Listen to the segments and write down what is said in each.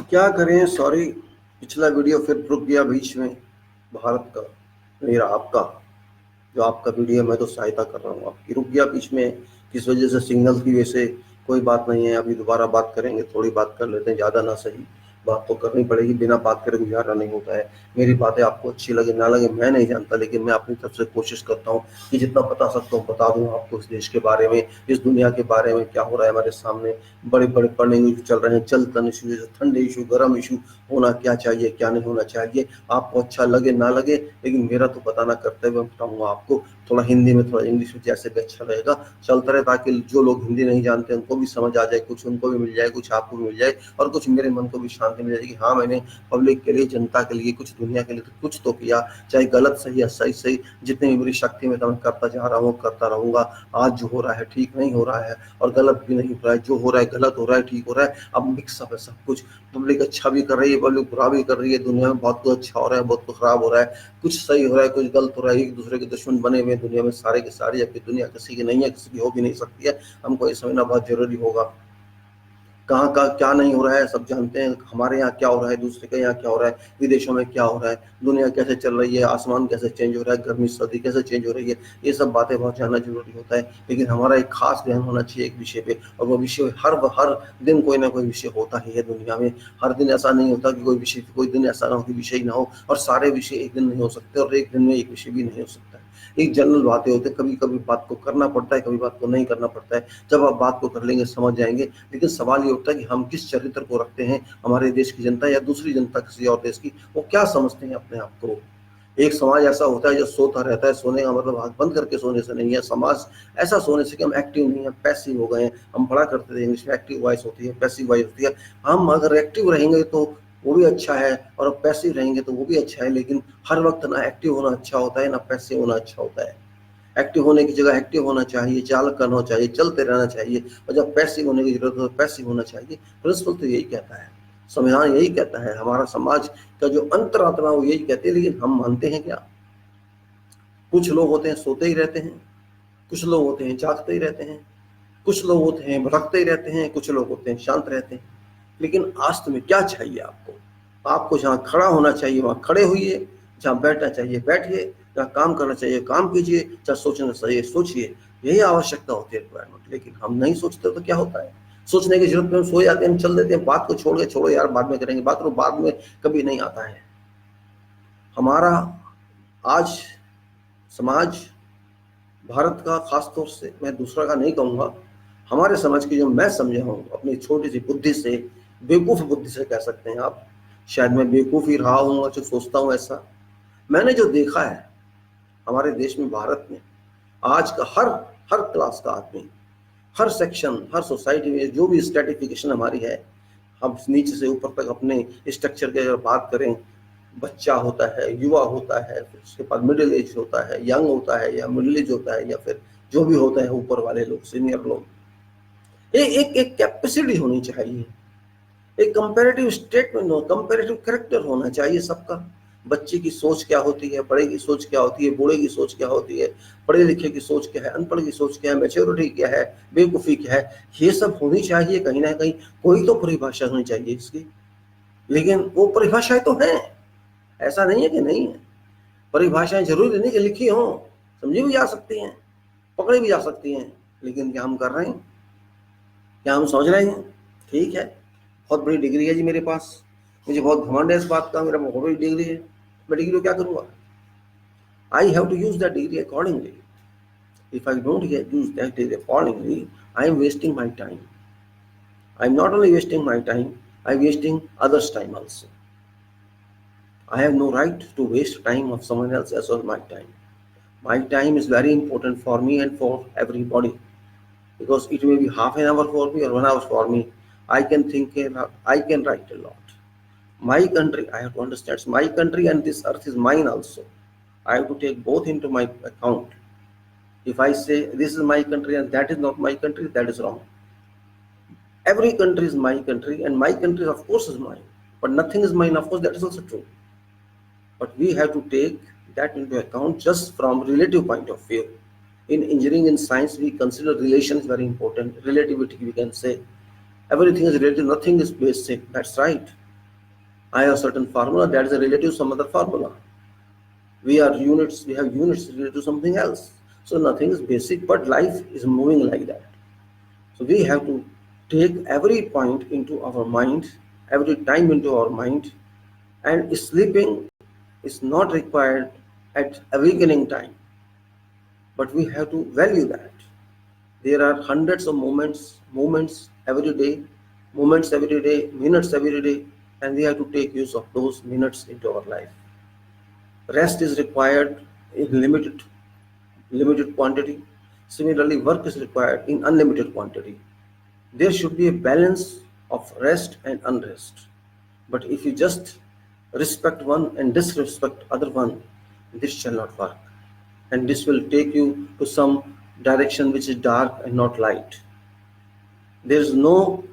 क्या करें, सॉरी। पिछला वीडियो फिर रुक गया बीच में। भारत का, मेरा आपका, जो आपका वीडियो मैं तो सहायता कर रहा हूँ आपकी, रुक गया बीच में। किस वजह से? सिग्नल की वजह से। कोई बात नहीं है, अभी दोबारा बात करेंगे, थोड़ी बात कर लेते हैं, ज़्यादा ना सही, बात तो करनी पड़ेगी, बिना बात करे गुजारा नहीं होता है। मेरी बातें आपको अच्छी लगे ना लगे मैं नहीं जानता, लेकिन मैं अपनी तरफ से कोशिश करता हूँ कि जितना बता सकता हूँ बता दूँ आपको, इस देश के बारे में, इस दुनिया के बारे में, क्या हो रहा है हमारे सामने। बड़े बड़े बर्निंग इशू चल रहे हैं, जल तन इशू, ठंडे इशू, गर्म इशू, होना क्या चाहिए क्या नहीं होना चाहिए। आपको अच्छा लगे ना लगे, लेकिन मेरा तो बताना कर्तव्य, मैं बताऊंगा आपको। थोड़ा हिंदी में, थोड़ा इंग्लिश में, जैसे भी अच्छा रहेगा चलता रहे, ताकि जो लोग हिंदी नहीं जानते उनको भी समझ आ जाए, कुछ उनको भी मिल जाए, कुछ आपको भी मिल जाए, और कुछ मेरे मन को भी शांति मिल जाएगी कि हाँ, मैंने पब्लिक के लिए, जनता के लिए, कुछ दुनिया के लिए तो कुछ तो किया। चाहे गलत सही या सही सही, जितनी भी मेरी शक्ति में, तो मैं करता जा रहा हूँ, करता रहूंगा। आज जो हो रहा है ठीक नहीं हो रहा है, और गलत भी नहीं हो रहा है, जो हो रहा है गलत हो रहा है, ठीक हो रहा है, अब मिक्सअप है सब कुछ। पब्लिक अच्छा भी कर रही है, पब्लिक बुरा भी कर रही है, दुनिया में बहुत कुछ अच्छा हो रहा है, बहुत कुछ खराब हो रहा है, कुछ सही हो रहा है, कुछ गलत हो रहा है। एक दूसरे के दुश्मन बने हुए दुनिया में सारे के सारे, जबकि दुनिया किसी की नहीं है, किसी की हो भी नहीं सकती है। हमको ये समझना बहुत जरूरी होगा, कहाँ का क्या नहीं हो रहा है सब जानते हैं। हमारे यहाँ क्या हो रहा है, दूसरे के यहाँ क्या हो रहा है, विदेशों में क्या हो रहा है, दुनिया कैसे चल रही है, आसमान कैसे चेंज हो रहा है, गर्मी सर्दी कैसे चेंज हो रही है, ये सब बातें बहुत जानना जरूरी होता है। लेकिन हमारा एक खास ध्यान होना चाहिए एक विषय पे, और वो विषय हर दिन कोई ना कोई विषय होता ही है दुनिया में। हर दिन ऐसा नहीं होता कि कोई विषय, कोई दिन ऐसा ना हो कि विषय ना हो, और सारे विषय एक दिन नहीं हो सकते, और एक दिन में एक विषय भी नहीं हो सकता है। एक जनरल बातें होते हैं, कभी कभी बात को करना पड़ता है, कभी बात को नहीं करना पड़ता है। जब आप बात को कर लेंगे समझ जाएंगे। लेकिन सवाल ये उठता है कि हम किस चरित्र को रखते हैं, हमारे देश की जनता या दूसरी जनता किसी और देश की, वो क्या समझते हैं अपने आप को। एक समाज ऐसा होता है जो सोता रहता है, सोने का मतलब आंख बंद करके सोने से नहीं है। समाज ऐसा सोने से कि हम एक्टिव नहीं है, पैसिव हो गए हैं। हम पढ़ा करते थे इंग्लिश में, एक्टिव वॉइस होती है, पैसिव वॉइस होती है। हम अगर एक्टिव रहेंगे तो वो भी अच्छा है, और पैसिव रहेंगे तो वो भी अच्छा है, लेकिन हर वक्त ना एक्टिव होना अच्छा होता है, ना पैसिव होना अच्छा होता है। एक्टिव होने की जगह एक्टिव होना चाहिए, चाल करना चाहिए, चलते रहना चाहिए, और जब पैसिव होने की जरूरत हो तो पैसिव होना चाहिए। प्रिंसिपल तो यही कहता है, संविधान यही कहता है, हमारा समाज का जो अंतरात्मा वो यही कहती है। लेकिन हम मानते हैं क्या? कुछ लोग होते हैं सोते ही रहते हैं, कुछ लोग होते हैं जागते ही रहते हैं, कुछ लोग होते हैं भटकते ही रहते हैं, कुछ लोग होते हैं शांत रहते हैं। लेकिन आज तुम्हें क्या चाहिए? आपको जहाँ खड़ा होना चाहिए वहाँ खड़े होइए, जहाँ बैठना चाहिए बैठिए, जहाँ काम करना चाहिए काम कीजिए, जहाँ सोचना चाहिए सोचिए। यही आवश्यकता होती है, रिक्वायरमेंट। लेकिन हम नहीं सोचते तो क्या होता है? सोचने की जरूरत में हम सो जाते हैं, हम चल देते हैं, बात को छोड़ के, छोड़ो यार बाद में करेंगे बात, तो बाद में कभी नहीं आता है हमारा। आज समाज, भारत का खास तौर से, मैं दूसरा का नहीं कहूँगा, हमारे समाज की जो मैं समझा हूँ अपनी छोटी सी बुद्धि से, बेवकूफ़ बुद्धि से कह सकते हैं आप, शायद मैं बेवकूफ़ ही रहा हूँ जो सोचता हूँ ऐसा। मैंने जो देखा है हमारे देश में, भारत में, आज का हर हर क्लास का आदमी, हर सेक्शन, हर सोसाइटी में जो भी स्ट्रेटिफिकेशन हमारी है, हम नीचे से ऊपर तक अपने स्ट्रक्चर की अगर बात करें, बच्चा होता है, युवा होता है, फिर उसके बाद मिडिल एज होता है, यंग होता है, या मिडिल एज होता है, या फिर जो भी होता है ऊपर वाले लोग, सीनियर लोग, एक एक कैपेसिटी होनी चाहिए, एक कंपैरेटिव स्टेटमेंट हो, कंपैरेटिव कैरेक्टर होना चाहिए सबका। बच्चे की सोच क्या होती है, बड़े की सोच क्या होती है, बूढ़े की सोच क्या होती है, पढ़े लिखे की सोच क्या है, अनपढ़ की सोच क्या है, मैच्योरिटी क्या है, बेवकूफ़ी क्या है, ये सब होनी चाहिए कहीं ना कहीं। कोई तो परिभाषा होनी चाहिए इसकी। लेकिन वो परिभाषाएं तो हैं, ऐसा नहीं है कि नहीं है। परिभाषाएं जरूरी नहीं कि लिखी हों, समझी भी जा सकती हैं, पकड़ी भी जा सकती हैं। लेकिन क्या हम कर रहे हैं? क्या हम समझ रहे हैं? ठीक है, बहुत बड़ी डिग्री है जी मेरे पास, मुझे बहुत घमंड है इस बात का, मेरा बहुत बड़ी डिग्री है, मैं डिग्री को क्या करूँगा? I have to use that degree accordingly. If I don't use that degree accordingly, I am wasting my time. I am not only wasting my time, I am wasting others time also. I have no right to waste time of someone else as well as my time. My time is very important for me and for everybody, because it may be half an hour for me or 1 hour for me. I can think and I can write a lot. My country, I have to understand, it's my country and this earth is mine also. I have to take both into my account. If I say this is my country and that is not my country, that is wrong. Every country is my country, and my country, of course, is mine. But nothing is mine, of course, that is also true. But we have to take that into account just from relative point of view. In engineering and science, we consider relations very important. Relativity, we can say. Everything is relative, nothing is basic. That's right. I have certain formula that is related to some other formula. We are units, we have units related to something else. So nothing is basic, but life is moving like that. So we have to take every point into our mind, every time into our mind, and sleeping is not required at awakening time, but we have to value that. There are hundreds of moments every day, minutes every day, and we have to take use of those minutes into our life. Rest is required in limited quantity. Similarly, work is required in unlimited quantity. There should be a balance of rest and unrest. But if you just respect one and disrespect other one, this shall not work. And this will take you to some direction which is dark and not light. There is no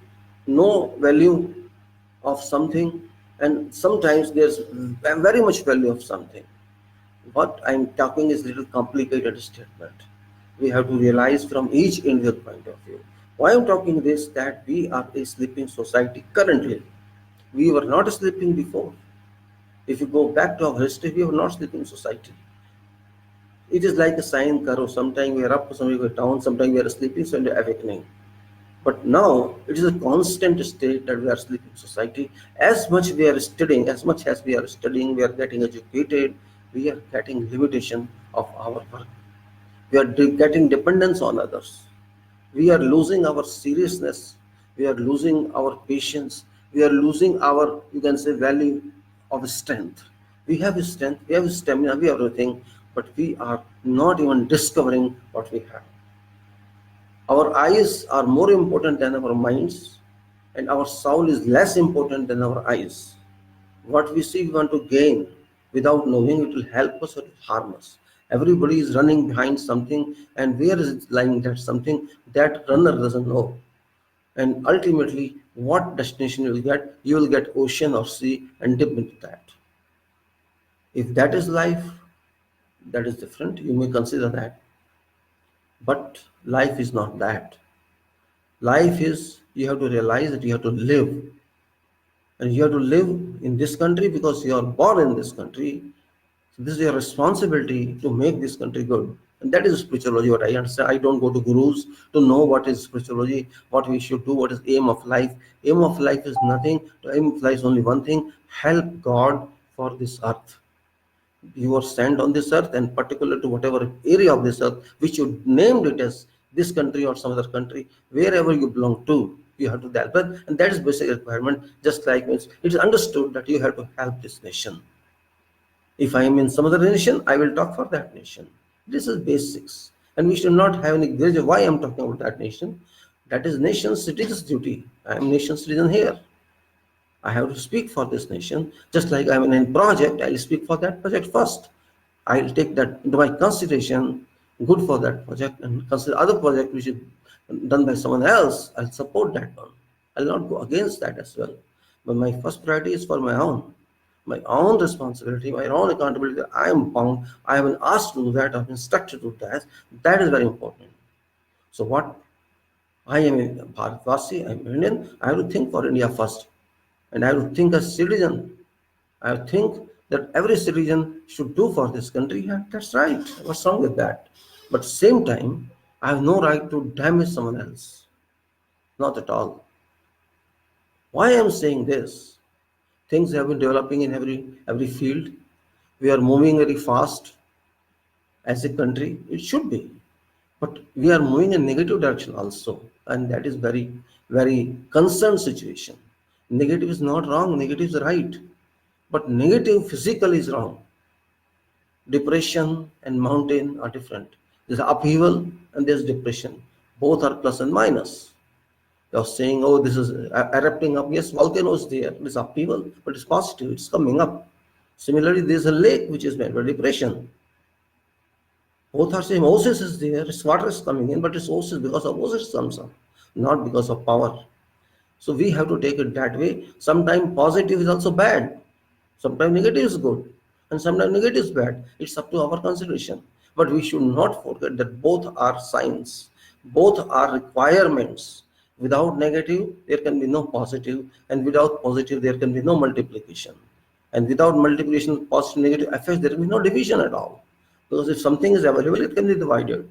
value of something, and sometimes there's very much value of something. What I'm talking is a little complicated statement. We have to realize from each individual point of view. Why I'm talking this, that we are a sleeping society currently. We were not sleeping before. If you go back to our history, we were not sleeping society. It is like a sine curve. Sometimes we are up, sometimes we are down, sometimes we are sleeping, sometimes we are awakening. But now it is a constant state that we are sleeping society. As much we are studying, as much as we are studying, we are getting educated, we are getting limitation of our work. We are getting dependence on others. We are losing our seriousness. We are losing our patience. We are losing our, you can say, value of strength. We have strength, we have stamina, we have everything, but we are not even discovering what we have. Our eyes are more important than our minds, and our soul is less important than our eyes. What we see, we want to gain. Without knowing, it will help us or it will harm us. Everybody is running behind something, and where is it lying, that something that runner doesn't know. And ultimately, what destination you will get? You will get ocean or sea and dip into that. If that is life, that is different. You may consider that. But life is not that. Life is, you have to realize that you have to live. And you have to live in this country because you are born in this country. So this is your responsibility to make this country good. And that is spirituality, what I understand. I don't go to gurus to know what is spirituality, what we should do, what is aim of life. Aim of life is nothing. The aim of life is only one thing: help God for this earth. You are sent on this earth, and particular to whatever area of this earth which you named it as this country or some other country, wherever you belong to, you have to help. And that is basic requirement. Just like it is understood that you have to help this nation. If I am in some other nation, I will talk for that nation. This is basics. And we should not have any grudge. Why I am talking about that nation? That is nation citizen's duty. I am nation citizen here. I have to speak for this nation. Just like I'm in a project, I'll speak for that project first. I'll take that into my consideration, good for that project, and consider other project which is done by someone else. I'll support that one. I'll not go against that as well. But my first priority is for my own responsibility, my own accountability. I am bound. I have been asked to do that. I've been instructed to do that. That is very important. So what I am a Bharatvasi, I am Indian. I have to think for India first, and I have to think as citizen. I think that every citizen should do for this country. Yeah, that's right. What's wrong with that? But same time, I have no right to damage someone else. Not at all. Why I am saying this? Things have been developing in every field. We are moving very fast as a country. It should be. But we are moving in negative direction also. And that is very concerned situation. Negative is not wrong, negative is right. But negative physical is wrong. Depression and mountain are different. There's upheaval and there's depression. Both are plus and minus. You're saying, oh, this is erupting up. Yes, volcano is there. It's upheaval, but it's positive. It's coming up. Similarly, there's a lake which is made by depression. Both are saying oasis is there. Its water is coming in, but it's oasis because of oasis comes up, not because of power. So we have to take it that way. Sometimes positive is also bad. Sometimes negative is good. And sometimes negative is bad. It's up to our consideration. But we should not forget that both are signs. Both are requirements. Without negative, there can be no positive, and without positive, there can be no multiplication. And without multiplication, positive, negative effects, there will be no division at all. Because if something is available, it can be divided.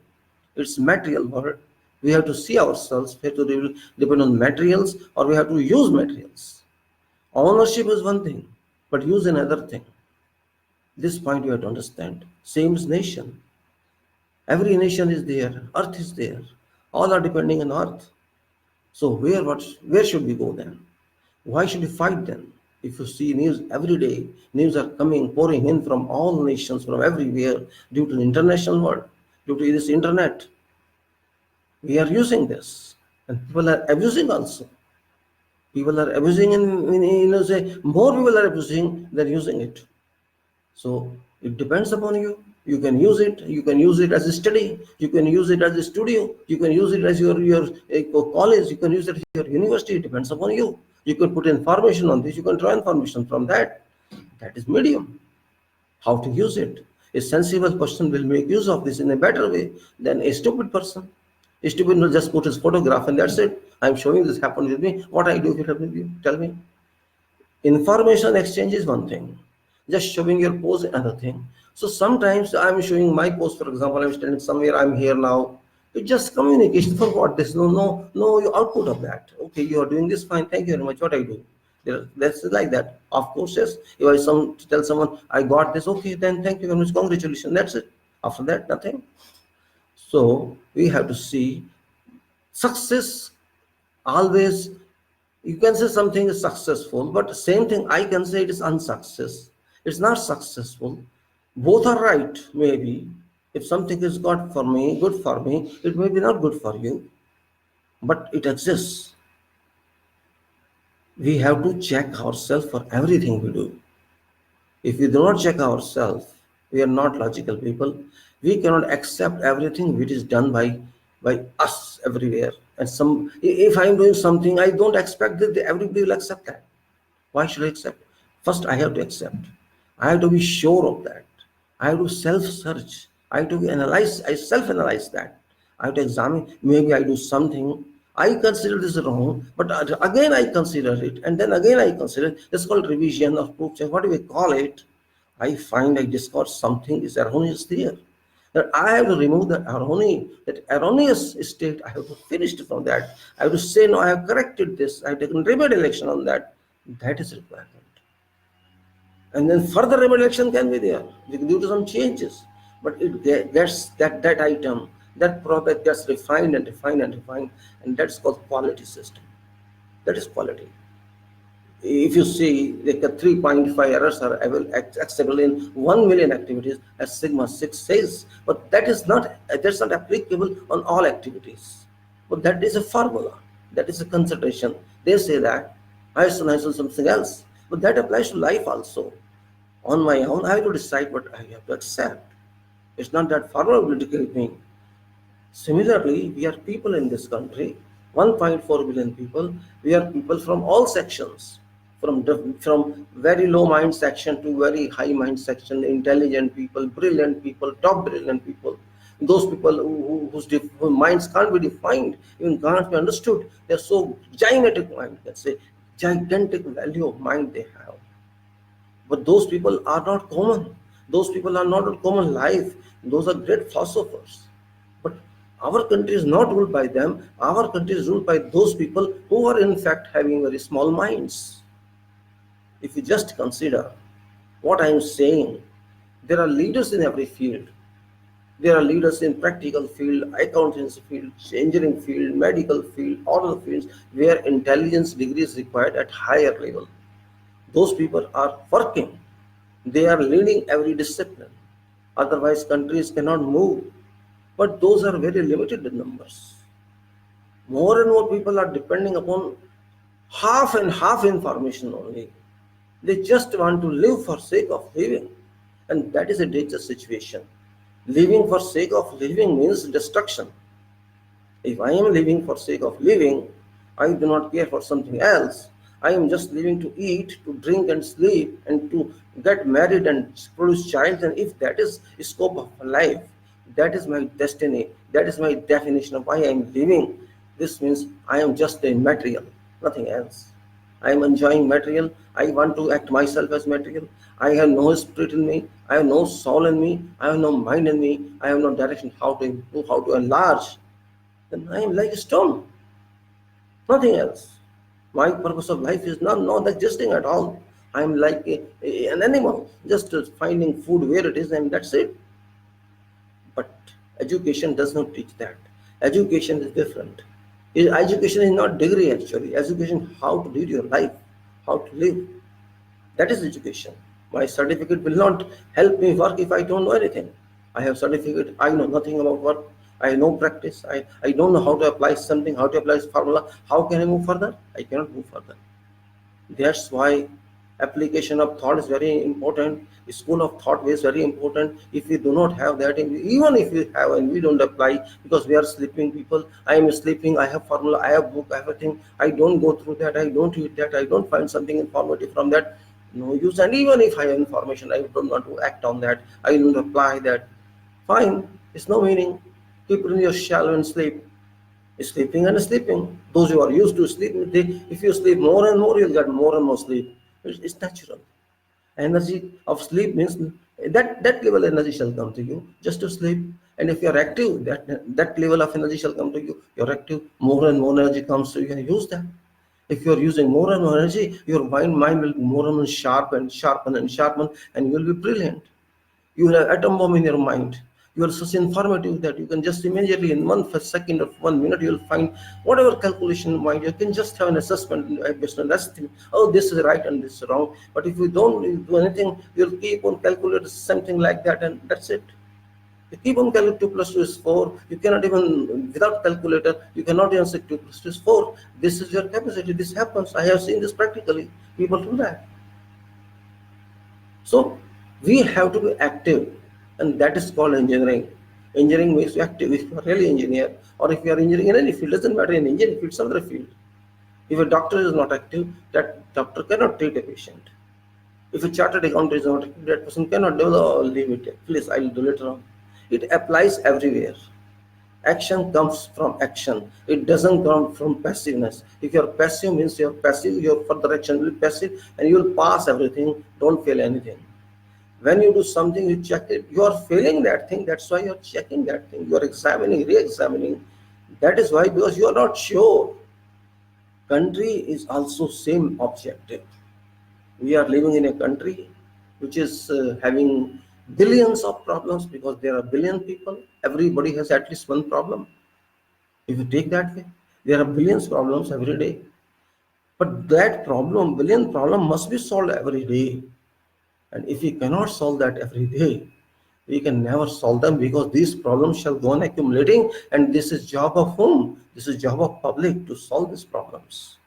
It's material world. We have to see ourselves, we have to depend on materials, or we have to use materials. Ownership is one thing, but use another thing. This point you have to understand. Same as nation. Every nation is there, earth is there. All are depending on earth. So where should we go then? Why should we fight then? If you see news every day, news are pouring in from all nations, from everywhere, due to the international world, due to this internet. We are using this, and people are abusing also. People are abusing, and say more people are abusing than using it. So it depends upon you. You can use it. You can use it as a study. You can use it as a studio. You can use it as your college. You can use it as your university. It depends upon you. You can put information on this. You can draw information from that. That is medium. How to use it? A sensible person will make use of this in a better way than a stupid person. A stupid will just put his photograph and that's it. I'm showing this happened with me. What I do if it happened with you? Tell me. Information exchange is one thing. Just showing your pose another thing. So sometimes I'm showing my pose, for example, I'm standing somewhere, I'm here now. It's just communication. For what? There's no output of that. Okay, you are doing this fine, thank you very much. What I do? That's like that. Of course, yes. If I tell someone I got this, okay, then thank you very much, congratulations. That's it. After that, nothing. So we have to see success always. You can say something is successful, but the same thing I can say it is unsuccess. It's not successful. Both are right, maybe. If something is good for me, it may be not good for you, but it exists. We have to check ourselves for everything we do. If we do not check ourselves, we are not logical people. We cannot accept everything which is done by us everywhere. And if I'm doing something, I don't expect that everybody will accept that. Why should I accept? First, I have to accept. I have to be sure of that. I have to self-search. I have to I self-analyze that. I have to examine, maybe I do something, I consider this wrong, but again I consider it, and then again I consider it. It's called revision of proof check. What do we call it? I find I discover something is erroneous there. That I have to remove that erroneous state. I have to finish it from that. I have to say, no, I have corrected this. I have taken remedial action on that. That is requirement. And then further remedial action can be there due to some changes. But it gets that item, that product gets refined and refined and refined, and that's called quality system. That is quality. If you see, like 3.5 errors are acceptable in 1 million activities, as Sigma 6 says, but that's not applicable on all activities. But that is a formula, that is a consideration. They say that I saw something else, but that applies to life also. On my own, I have to decide what I have to accept. It's not that formula will dictate me. Similarly, we are people in this country, 1.4 billion people. We are people from all sections, from very low mind section to very high mind section, intelligent people, brilliant people, top brilliant people. Those people whose minds can't be defined, even can't be understood. They're so gigantic mind, let's say, gigantic value of mind they have. But those people are not common. Those people are not a common life. Those are great philosophers. But our country is not ruled by them. Our country is ruled by those people who are in fact having very small minds. If you just consider what I am saying, there are leaders in every field. There are leaders in practical field, accountancy field, engineering field, medical field, all the fields where intelligence degree is required at higher level. Those people are working. They are leading every discipline. Otherwise, countries cannot move. But those are very limited in numbers. More and more people are depending upon half and half information only. They just want to live for sake of living. And that is a dangerous situation. Living for sake of living means destruction. If I am living for sake of living, I do not care for something else. I am just living to eat, to drink and sleep, and to get married and produce child. And if that is the scope of life, that is my destiny. That is my definition of why I am living. This means I am just a material, nothing else. I am enjoying material. I want to act myself as material. I have no spirit in me. I have no soul in me. I have no mind in me. I have no direction how to improve, how to enlarge. Then I am like a stone, nothing else. My purpose of life is not existing at all. I am like an animal, just finding food where it is, and that's it. But education does not teach that. Education is different. Education is not degree actually. Education how to lead your life, how to live. That is education. My certificate will not help me work if I don't know anything. I have certificate, I know nothing about work. I have no practice. I don't know how to apply something, how to apply formula. How can I move further? I cannot move further. That's why application of thought is very important. School of thought is very important. If we do not have that, even if we have and we don't apply because we are sleeping people, I am sleeping, I have formula, I have book, I have everything. I don't go through that, I don't read that, I don't find something informative from that. No use. And even if I have information, I don't want to act on that. I don't apply that. Fine, it's no meaning. Keep it in your shell and sleep. Sleeping and sleeping. Those who are used to sleep, if you sleep more and more, you'll get more and more sleep. It's natural. Energy of sleep means that level energy shall come to you just to sleep. And if you're active, that level of energy shall come to you. You're active, more and more energy comes to you, and use that. If you're using more and more energy, your mind will be more and more sharp and sharpen and sharpen, and you will be brilliant. You have atom bomb in your mind. You are such informative that you can just immediately in 1 second or 1 minute you will find whatever calculation in mind. You can just have an assessment based on estimate. Oh, this is right and this is wrong. But if you don't do anything, you'll keep on calculating something like that, and that's it. You keep on calculating 2 plus 2 is 4. You cannot even, without calculator, you cannot even say 2 plus 2 is 4. This is your capacity. This happens. I have seen this practically. People do that. So we have to be active, and that is called engineering. Engineering means active. If you are really engineer, or if you are engineering in any field, doesn't matter in engineering field, some other field. If a doctor is not active, that doctor cannot treat a patient. If a chartered accountant is not active, that person cannot do leave it. Please, I will do later on. It applies everywhere. Action comes from action. It doesn't come from passiveness. If you're passive means you're passive, your further action will be passive, and you will pass everything, don't fail anything. When you do something, you check it, you are failing that thing, that's why you're checking that thing, you're examining, re-examining. That is why, because you are not sure. Country is also same objective. We are living in a country which is having billions of problems because there are billion people. Everybody has at least one problem. If you take that way, there are billions problems every day. But that problem, billion problem must be solved every day. And if we cannot solve that every day, we can never solve them, because these problems shall go on accumulating, and this is job of whom? This is job of public to solve these problems.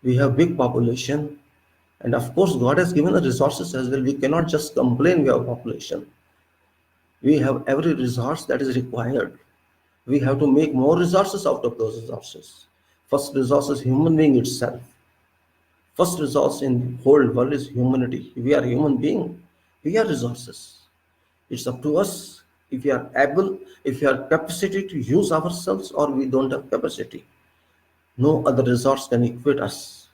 We have big population, and of course God has given the resources as well. We cannot just complain we have population. We have every resource that is required. We have to make more resources out of those resources. First resource is human being itself. First resource in the whole world is humanity. We are human being. We are resources. It's up to us if we are able, if we have capacity to use ourselves, or we don't have capacity. No other resource can equate us.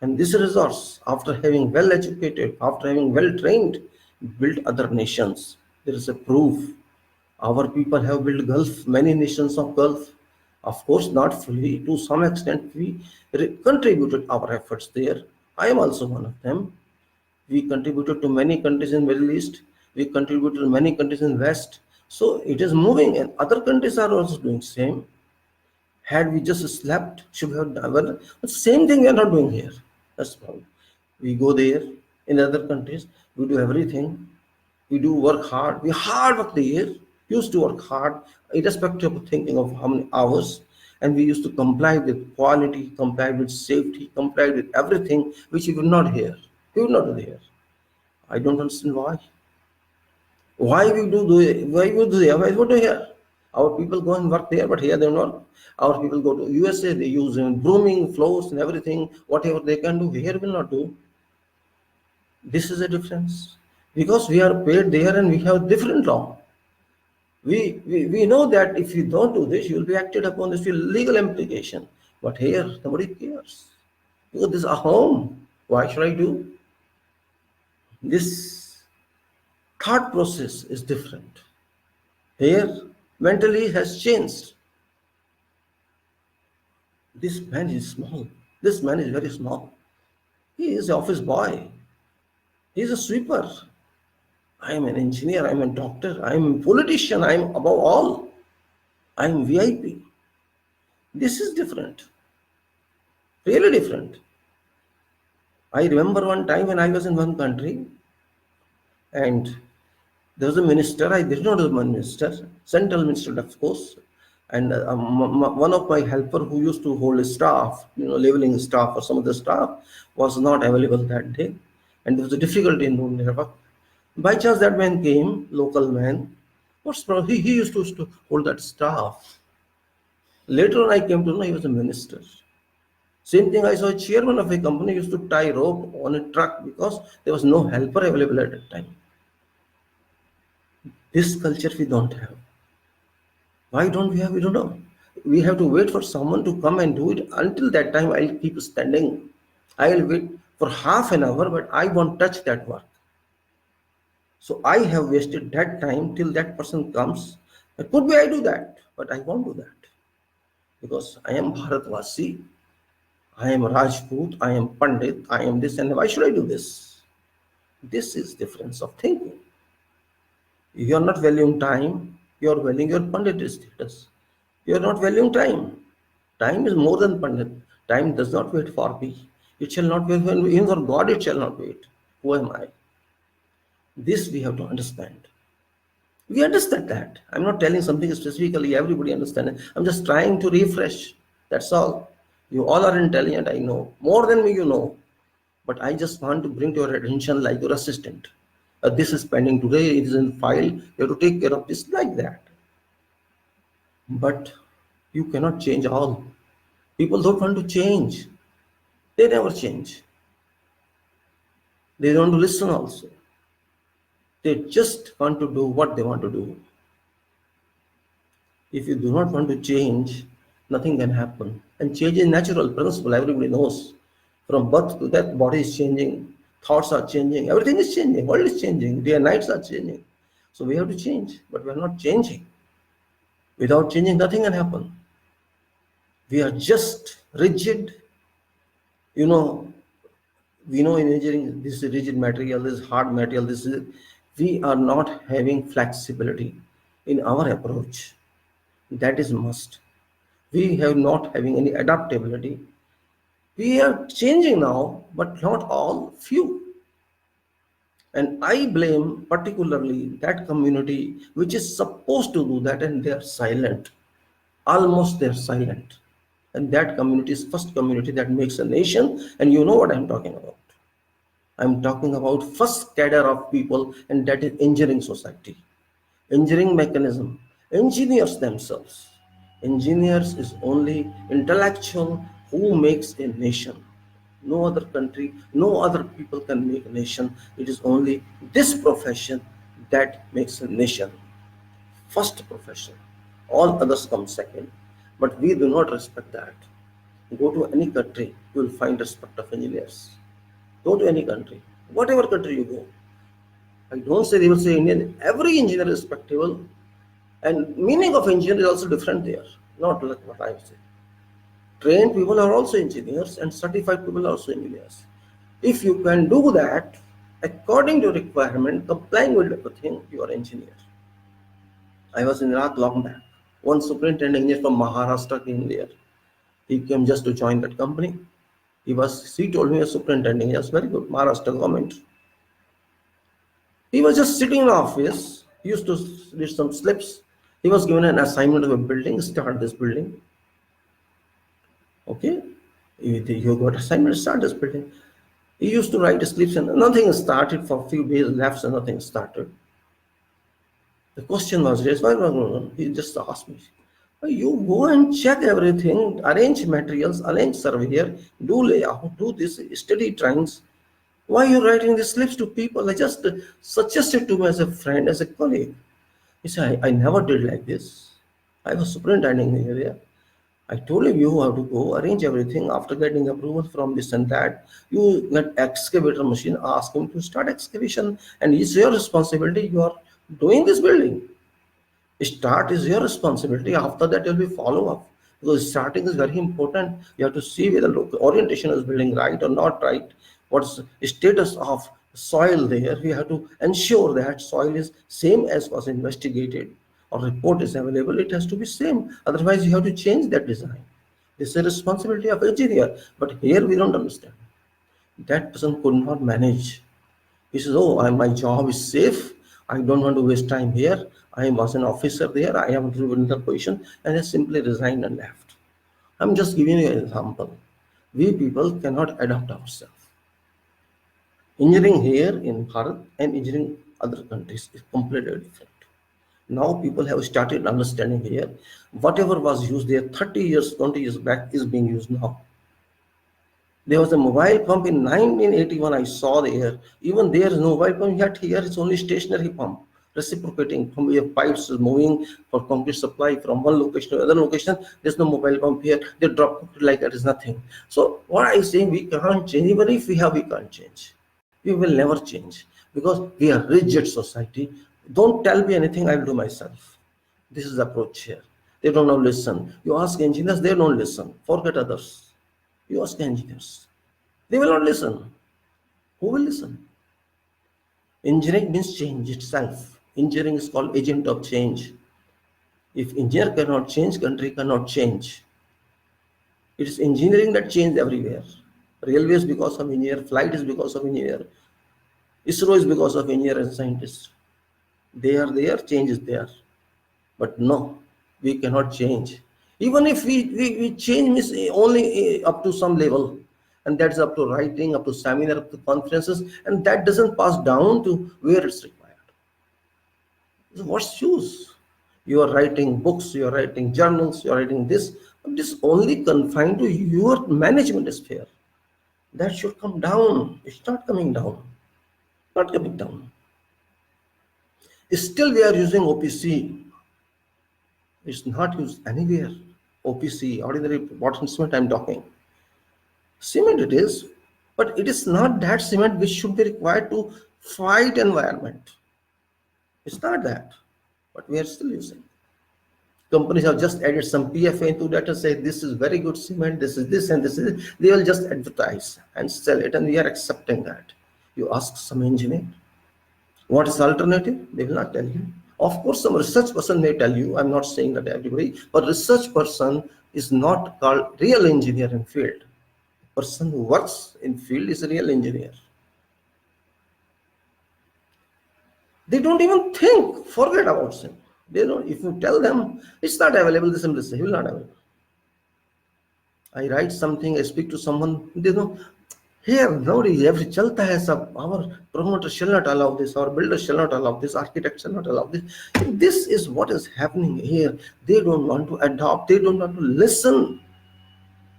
And this resource, after having well educated, after having well trained, built other nations. There is a proof. Our people have built Gulf, many nations of Gulf. Of course, not fully. To some extent, we contributed our efforts there. I am also one of them. We contributed to many countries in Middle East. We contributed to many countries in West. So it is moving, and other countries are also doing same. Had we just slept, should we have done? Well, the same thing we are not doing here. That's the problem. We go there in other countries. We do everything. We do work hard. We hard work there. Used to work hard, irrespective of thinking of how many hours. And we used to comply with quality, comply with safety, comply with everything, which we will not hear. We will not do here. I don't understand why. Why we do why we do there? Why we do here? Our people go and work there, but here they not. Our people go to USA, they use brooming floors and everything, whatever they can do, here will not do. This is a difference. Because we are paid there and we have different law. We know that if you don't do this, you will be acted upon. This will legal implication. But here, nobody cares. Because this is a home. Why should I do? This thought process is different. Here, mentally has changed. This man is small. This man is very small. He is an office boy. He is a sweeper. I am an engineer. I am a doctor. I am a politician. I am above all. I am VIP. This is different. Really different. I remember one time when I was in one country and there was a minister. I did not know the minister, central minister, of course. And one of my helper who used to hold staff, leveling staff or some of the staff, was not available that day. And there was a difficulty in doing their work. By chance, that man came, local man. What's wrong? He used to hold that staff. Later on, I came to know he was a minister. Same thing, I saw a chairman of a company used to tie rope on a truck because there was no helper available at that time. This culture we don't have. Why don't we have? We don't know. We have to wait for someone to come and do it. Until that time, I'll keep standing. I'll wait for half an hour, but I won't touch that work. So I have wasted that time till that person comes. It could be I do that, but I won't do that. Because I am Bharatvasi, I am Rajput, I am Pandit, I am this, and why should I do this? This is difference of thinking. You are not valuing time, you are valuing your Pandit status. You are not valuing time. Time is more than Pandit. Time does not wait for me. It shall not wait, even for God it shall not wait. Who am I? This we have to understand. We understand that. I'm not telling something specifically, everybody understands. I'm just trying to refresh. That's all. You all are intelligent, I know. More than me, you know. But I just want to bring to your attention like your assistant. This is pending today, it is in file. You have to take care of this like that. But you cannot change all. People don't want to change. They never change. They don't listen also. They just want to do what they want to do. If you do not want to change, nothing can happen. And change is natural principle, everybody knows. From birth to death, body is changing, thoughts are changing, everything is changing, world is changing, day and nights are changing. So we have to change, but we are not changing. Without changing, nothing can happen. We are just rigid. We know in engineering, this is rigid material, this is hard material, we are not having flexibility in our approach. That is must. We have not having any adaptability. We are changing now, but not all, few. And I blame particularly that community which is supposed to do that, and they are silent. Almost they're silent. And that community is first community that makes a nation, and you know what I'm talking about. I'm talking about first cadre of people, and that is engineering society. Engineering mechanism, engineers themselves. Engineers is only intellectual who makes a nation. No other country, no other people can make a nation. It is only this profession that makes a nation. First profession. All others come second. But we do not respect that. Go to any country, you will find respect of engineers. Go to any country, whatever country you go. I don't say they will say Indian. Every engineer is respectable, and meaning of engineer is also different there. Not like what I say. Trained people are also engineers, and certified people are also engineers. If you can do that according to requirement, complying with everything, you are engineer. I was in Iraq long back. One superintendent engineer from Maharashtra came there. He came just to join that company. He told me a superintendent, yes, very good, Maharashtra government. He was just sitting in the office. He used to read some slips. He was given an assignment of a building, start this building. Okay, you got assignment, start this building. He used to write slips and nothing started for a few days left and nothing started. The question was raised, why? He just asked me, you go and check everything, arrange materials, arrange surveyor, do layout, do this, study drawings. Why are you writing these slips to people? I just suggested to me as a friend, as a colleague. He said, I never did like this. I was superintending the area. I told him you have to go arrange everything after getting approval from this and that. You get excavator machine, ask him to start excavation, and it's your responsibility. You are doing this building. Start is your responsibility. After that, you'll be follow up because starting is very important. You have to see whether orientation is building right or not right. What's the status of soil there? We have to ensure that soil is same as was investigated or report is available. It has to be same. Otherwise, you have to change that design. This is a responsibility of engineer. But here we don't understand. That person could not manage. He says, oh, my job is safe. I don't want to waste time here. I was an officer there. I am in the position and I simply resigned and left. I'm just giving you an example. We people cannot adapt ourselves. Engineering here in Bharat and engineering other countries is completely different. Now people have started understanding here whatever was used there 30 years, 20 years back is being used now. There was a mobile pump in 1981. I saw there. Even there is no mobile pump yet. Here it's only stationary pump, reciprocating from where pipes is moving for concrete supply from one location to another location. There's no mobile pump here. They drop it like it is nothing. So what I say, we can't change. Even if we have, we can't change. We will never change because we are rigid society. Don't tell me anything. I'll do myself. This is the approach here. They don't know listen. You ask engineers, they don't listen. Forget others. You ask engineers. They will not listen. Who will listen? Engineering means change itself. Engineering is called agent of change. If engineer cannot change, country cannot change. It is engineering that changes everywhere. Railway is because of engineer, flight is because of engineer, ISRO is because of engineer and scientists. They are there, change is there. But no, we cannot change. Even if we change means only up to some level. And that's up to writing, up to seminar, up to conferences. And that doesn't pass down to where it's required. So what's use? You are writing books, you are writing journals, you are writing this. But this only confined to your management sphere. That should come down. It's not coming down. Not coming down. Still we are using OPC. It's not used anywhere. OPC, ordinary bottom cement I'm talking. Cement it is, but it is not that cement which should be required to fight environment. It's not that, but we are still using. Companies have just added some PFA into that and say this is very good cement, this is this and this is it. They will just advertise and sell it and we are accepting that. You ask some engineer, what is the alternative? They will not tell you. Of course, some research person may tell you, I'm not saying that everybody, but research person is not called real engineer in field. Person who works in field is a real engineer. They don't even think, forget about him. They don't, if you tell them it's not available, they simply say, it will not available. I write something, I speak to someone, they know, here nowadays every chalta hai sab, our promoter shall not allow this, our builder shall not allow this, architect shall not allow this. This is what is happening here. They don't want to adopt, they don't want to listen.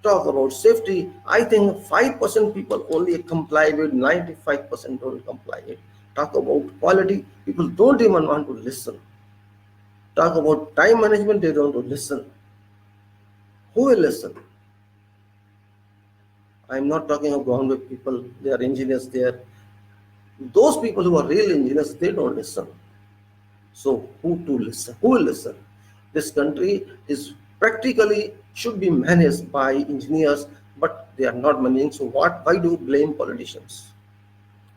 Talk about safety. I think 5% people only comply with, 95% don't comply with. Talk about quality, people don't even want to listen. Talk about time management, they don't want to listen. Who will listen? I'm not talking of groundwork people, they are engineers there. Those people who are real engineers, they don't listen. So who to listen? Who will listen? This country is practically should be managed by engineers, but they are not managing. So why do you blame politicians?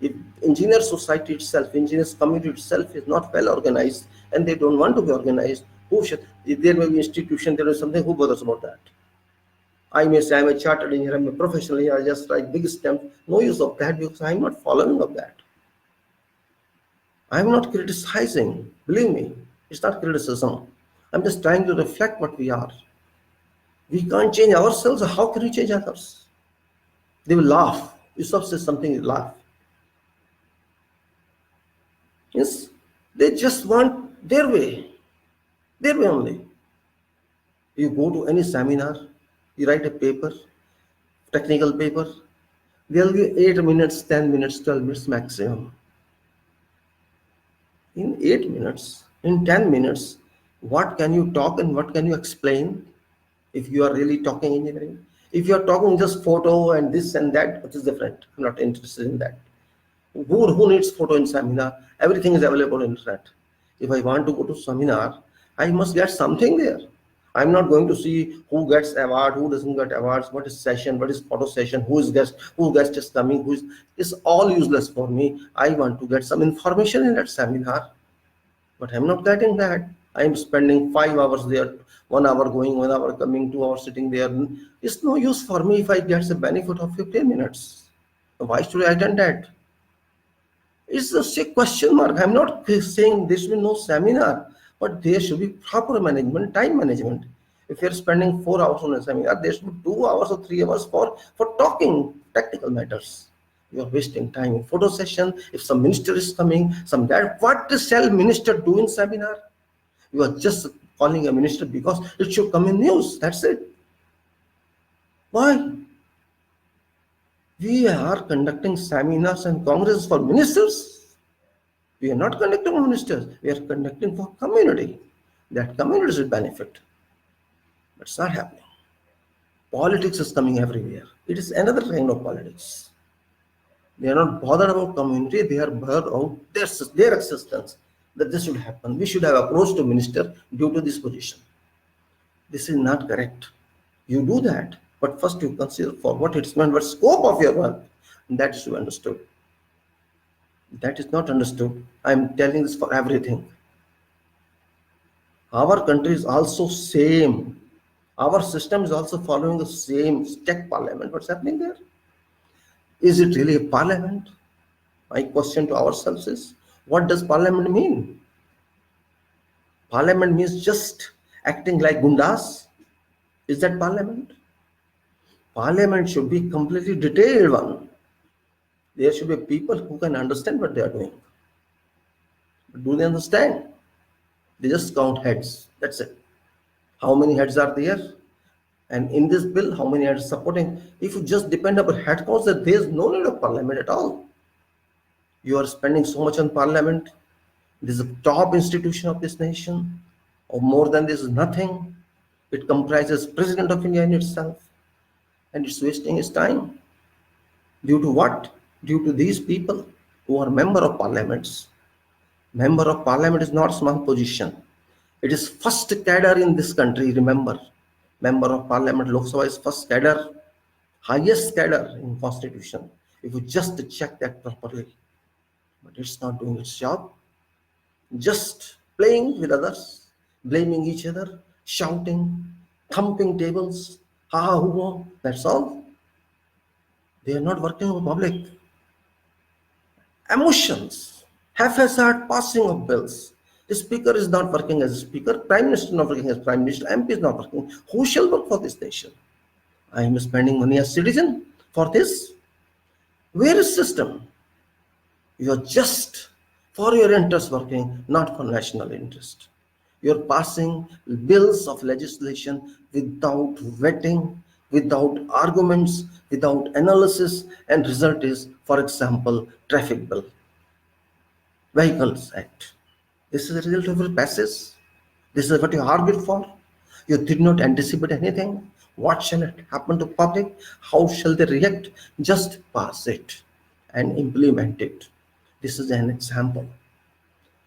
If engineer society itself, engineers community itself is not well organized and they don't want to be organized, who should? If there may be institution, there is something, who bothers about that? I may say I'm a chartered engineer, I'm a professional engineer, I just write big stamp. No use of that because I'm not following of that. I'm not criticizing, believe me, it's not criticism. I'm just trying to reflect what we are. We can't change ourselves, how can we change others? They will laugh. Yusuf says something, you laugh. Yes, they just want their way only. You go to any seminar, you write a paper, technical paper, there'll be 8 minutes, 10 minutes, 12 minutes maximum. In 8 minutes, In 10 minutes, what can you talk and what can you explain if you are really talking engineering? If you are talking just photo and this and that, it is different. I'm not interested in that. Who needs photo in seminar? Everything is available on internet. If I want to go to seminar, I must get something there. I'm not going to see who gets award, who doesn't get awards, what is session, what is photo session, who guest is coming, who is. It's all useless for me. I want to get some information in that seminar, but I'm not getting that. I'm spending 5 hours there, 1 hour going, 1 hour coming, 2 hours sitting there. It's no use for me if I get the benefit of 15 minutes. Why should I attend that? It's just a question mark. I'm not saying there should be no seminar, but there should be proper management, time management. If you're spending 4 hours on a seminar, there should be 2 hours or 3 hours for talking technical matters. You're wasting time in photo session. If some minister is coming, some that, what does shall minister do in seminar? You are just calling a minister because it should come in news. That's it. Why? We are conducting seminars and congresses for ministers. We are not conducting for ministers. We are conducting for community. That community should benefit. But it's not happening. Politics is coming everywhere. It is another kind of politics. They are not bothered about community. They are bothered about their existence. That this should happen. We should have approached to minister due to this position. This is not correct. You do that, but first you consider for what it's meant, what scope of your work. And that is to be understood. That is not understood. I am telling this for everything. Our country is also same. Our system is also following the same tech parliament. What's happening there? Is it really a parliament? My question to ourselves is, what does parliament mean? Parliament means just acting like gundas. Is that parliament? Parliament should be completely detailed one. There should be people who can understand what they are doing. But do they understand? They just count heads. That's it. How many heads are there? And in this bill, how many heads supporting? If you just depend upon head counts, then there is no need of parliament at all. You are spending so much on parliament. This is the top institution of this nation. Or more than this is nothing. It comprises President of India in itself. And it's wasting its time. Due to what? Due to these people who are member of parliaments. Member of parliament is not small position. It is first cadre in this country, remember. Member of parliament, Lok Sabha is first cadre, highest cadre in constitution. If you just check that properly. But it's not doing its job. Just playing with others, blaming each other, shouting, thumping tables, ha ha hoo, that's all. They are not working on public. Emotions, haphazard passing of bills. The speaker is not working as a speaker, prime minister is not working as prime minister, MP is not working. Who shall work for this nation? I am spending money as citizen for this. Where is system? You are just for your interest working, not for national interest. You are passing bills of legislation without vetting, without arguments, without analysis, and result is, for example, traffic bill, Vehicles Act. This is the result of your passage. This is what you argued for. You did not anticipate anything. What shall it happen to public? How shall they react? Just pass it and implement it. This is an example.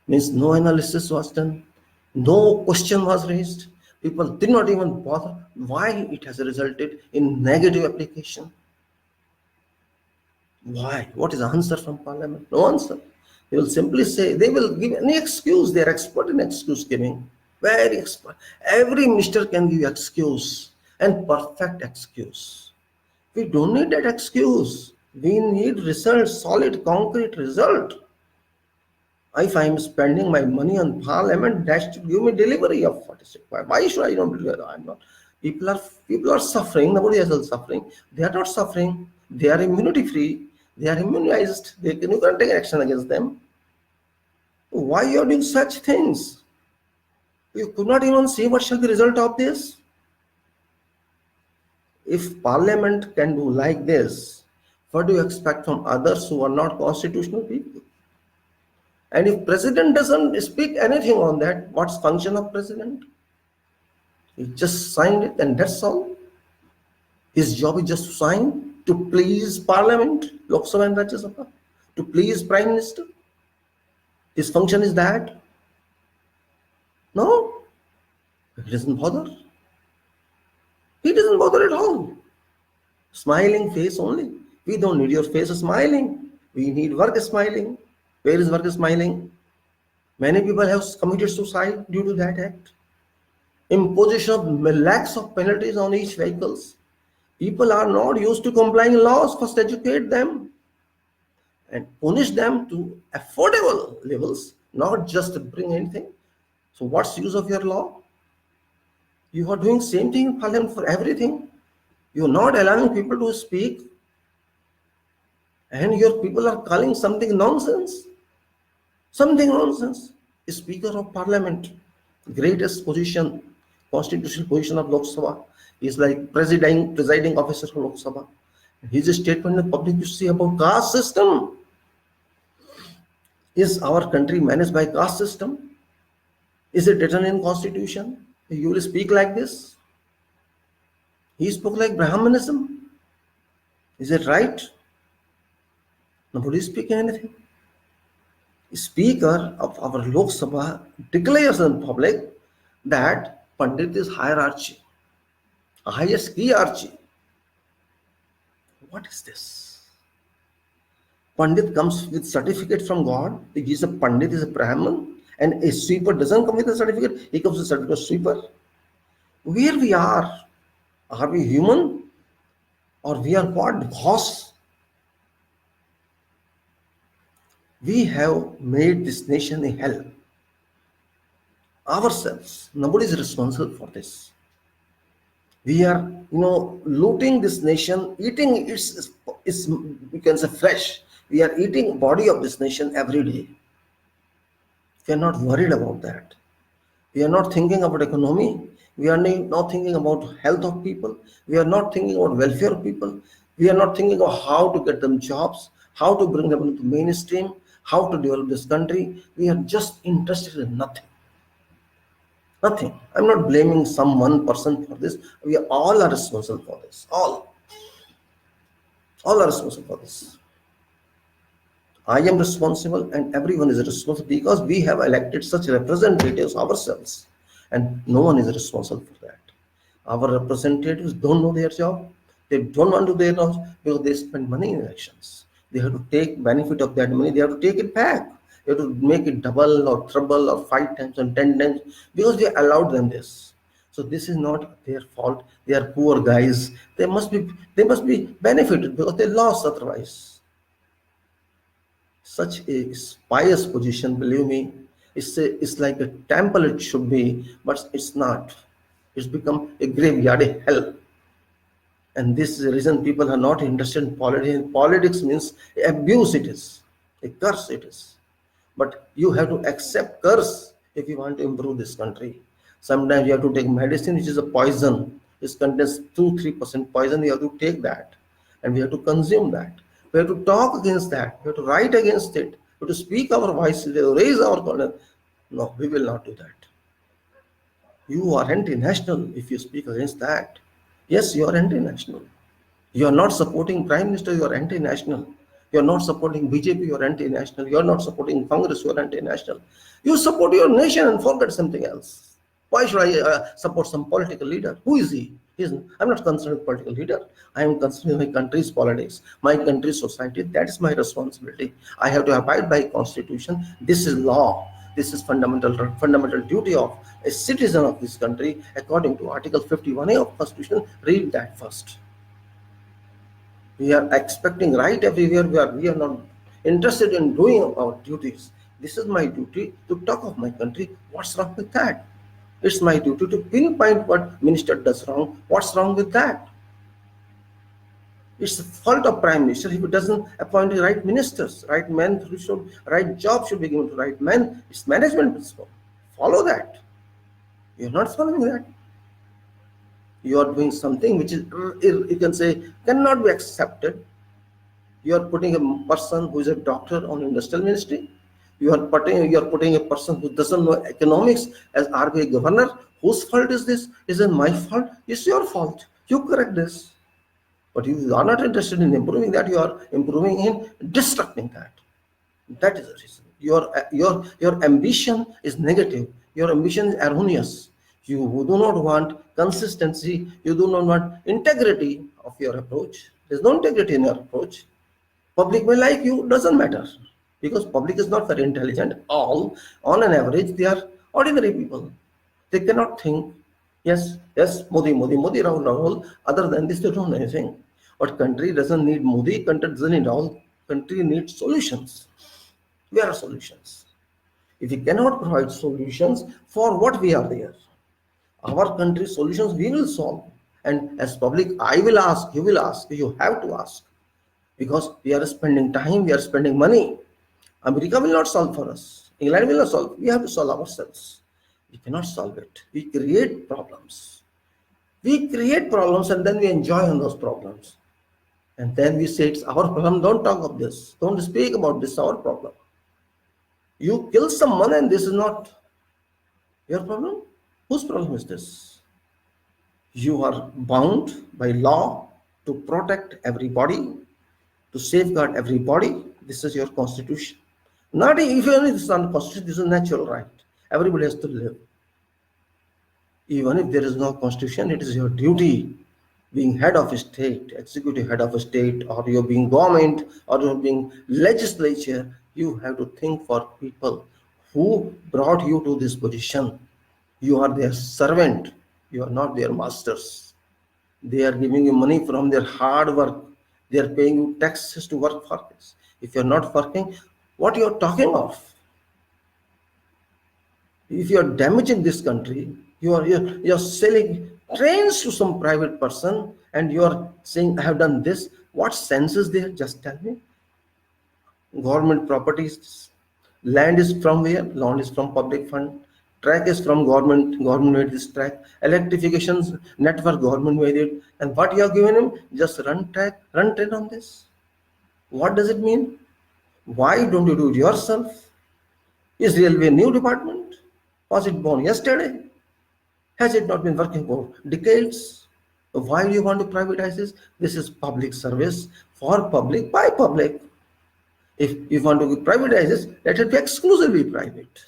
Means no analysis was done, no question was raised. People did not even bother why it has resulted in negative application. Why? What is the answer from parliament? No answer. They will simply say, they will give any excuse. They are expert in excuse giving. Very expert. Every minister can give excuse and perfect excuse. We don't need that excuse. We need result, solid, concrete result. If I am spending my money on parliament, that should give me delivery of what is required. Why should I not deliver? I'm not. People are suffering. Nobody else is suffering. They are not suffering. They are immunity free. They are immunized. You can't take action against them. Why you are doing such things? You could not even see what shall be the result of this. If parliament can do like this, what do you expect from others who are not constitutional people? And if president doesn't speak anything on that, what's function of president? He just signed it and that's all. His job is just to sign to please parliament, Lok Sabha and Rajya Sabha, to please prime minister. His function is that? No, he doesn't bother. He doesn't bother at all. Smiling face only. We don't need your face smiling. We need work smiling. Where is work smiling? Many people have committed suicide due to that act. Imposition of lakhs of penalties on each vehicles. People are not used to complying laws. First educate them and punish them to affordable levels, not just bring anything. So what's the use of your law? You are doing same thing in parliament for everything. You are not allowing people to speak, and your people are calling something nonsense. Something nonsense. Speaker of Parliament, greatest position, constitutional position of Lok Sabha, is like presiding officer of Lok Sabha. His statement in the public you see about caste system. Is our country managed by caste system? Is it written in constitution? You will speak like this? He spoke like Brahmanism. Is it right? Nobody is speaking anything. Speaker of our Lok Sabha declares in public that Pandit is hierarchy, highest hierarchy. What is this? Pandit comes with certificate from God. He is a Pandit, is a Brahman, and a sweeper doesn't come with a certificate. He comes with a certificate of sweeper. Where we are we human or we are what? Boss. We have made this nation a hell. Ourselves. Nobody is responsible for this. We are, looting this nation, eating its you can say flesh. We are eating body of this nation every day. We are not worried about that. We are not thinking about economy. We are not thinking about health of people. We are not thinking about welfare of people. We are not thinking of how to get them jobs, how to bring them into mainstream, how to develop this country. We are just interested in nothing. Nothing. I'm not blaming some one person for this. We all are responsible for this. All are responsible for this. I am responsible and everyone is responsible because we have elected such representatives ourselves, and no one is responsible for that. Our representatives don't know their job. They don't want to do their job because they spend money in elections. They have to take benefit of that money. They have to take it back. They have to make it double or treble or 5 times and 10 times because we allowed them this. So this is not their fault. They are poor guys. They must be benefited because they lost otherwise. Such a pious position, believe me, it's like a temple it should be, but it's not. It's become a graveyard, a hell. And this is the reason people are not interested in politics. Politics means abuse it is, a curse it is. But you have to accept curse if you want to improve this country. Sometimes you have to take medicine which is a poison. It contains 2-3% poison. You have to take that and we have to consume that. We have to talk against that. We have to write against it. We have to speak our voices. We have to raise our corner. No, we will not do that. You are anti-national if you speak against that. Yes, you are anti-national. You are not supporting Prime Minister, you are anti-national. You are not supporting BJP, you are anti-national. You are not supporting Congress, you are anti-national. You support your nation and forget something else. Why should I support some political leader? Who is he? I'm not concerned with political leader. I am concerned with my country's politics, my country's society. That is my responsibility. I have to abide by constitution. This is law. This is fundamental duty of a citizen of this country according to Article 51A of Constitution. Read that first. We are expecting right everywhere. We are not interested in doing our duties. This is my duty to talk of my country. What's wrong with that? It's my duty to pinpoint what minister does wrong. What's wrong with that? It's the fault of Prime Minister if he doesn't appoint the right ministers, right men, right job should be given to right men. It's management principle. Follow that. You're not following that. You are doing something which is, you can say, cannot be accepted. You are putting a person who is a doctor on industrial ministry. You are putting a person who doesn't know economics as RBI governor. Whose fault is this? Is it my fault? It's your fault. You correct this. But you are not interested in improving that. You are improving in destructing that. That is the reason. Your ambition is negative. Your ambition is erroneous. You do not want consistency. You do not want integrity of your approach. There's no integrity in your approach. Public may like you, doesn't matter, because public is not very intelligent. All, on an average, they are ordinary people. They cannot think. Yes, Modi, Rahul. Other than this, they don't know anything. But country doesn't need Modi. Country doesn't need Rahul. Country needs solutions. Where are solutions? If we cannot provide solutions, for what we are there? Our country's solutions we will solve. And as public, I will ask, you will ask, you have to ask. Because we are spending time, we are spending money. America will not solve for us. England will not solve. We have to solve ourselves. We cannot solve it. We create problems. We create problems and then we enjoy on those problems. And then we say it's our problem. Don't talk of this. Don't speak about this, our problem. You kill someone and this is not your problem. Whose problem is this? You are bound by law to protect everybody, to safeguard everybody. This is your constitution. Not even if it's not constitution, this is natural right. Everybody has to live. Even if there is no constitution, it is your duty, being head of a state, executive head of a state, or you're being government, or you're being legislature, you have to think for people who brought you to this position. You are their servant. You are not their masters. They are giving you money from their hard work. They are paying you taxes to work for this. If you're not working, what you're talking of? If you're damaging this country, you're selling trains to some private person and you're saying, I have done this. What sense is there? Just tell me. Government properties, land is from where? Land is from public fund. Track is from government made this track. Electrifications network, government made it. And what you are giving him? Just run train on this. What does it mean? Why don't you do it yourself? Is railway a new department? Was it born yesterday? Has it not been working for decades? Why do you want to privatize this? This is public service for public by public. If you want to privatize this, let it be exclusively private.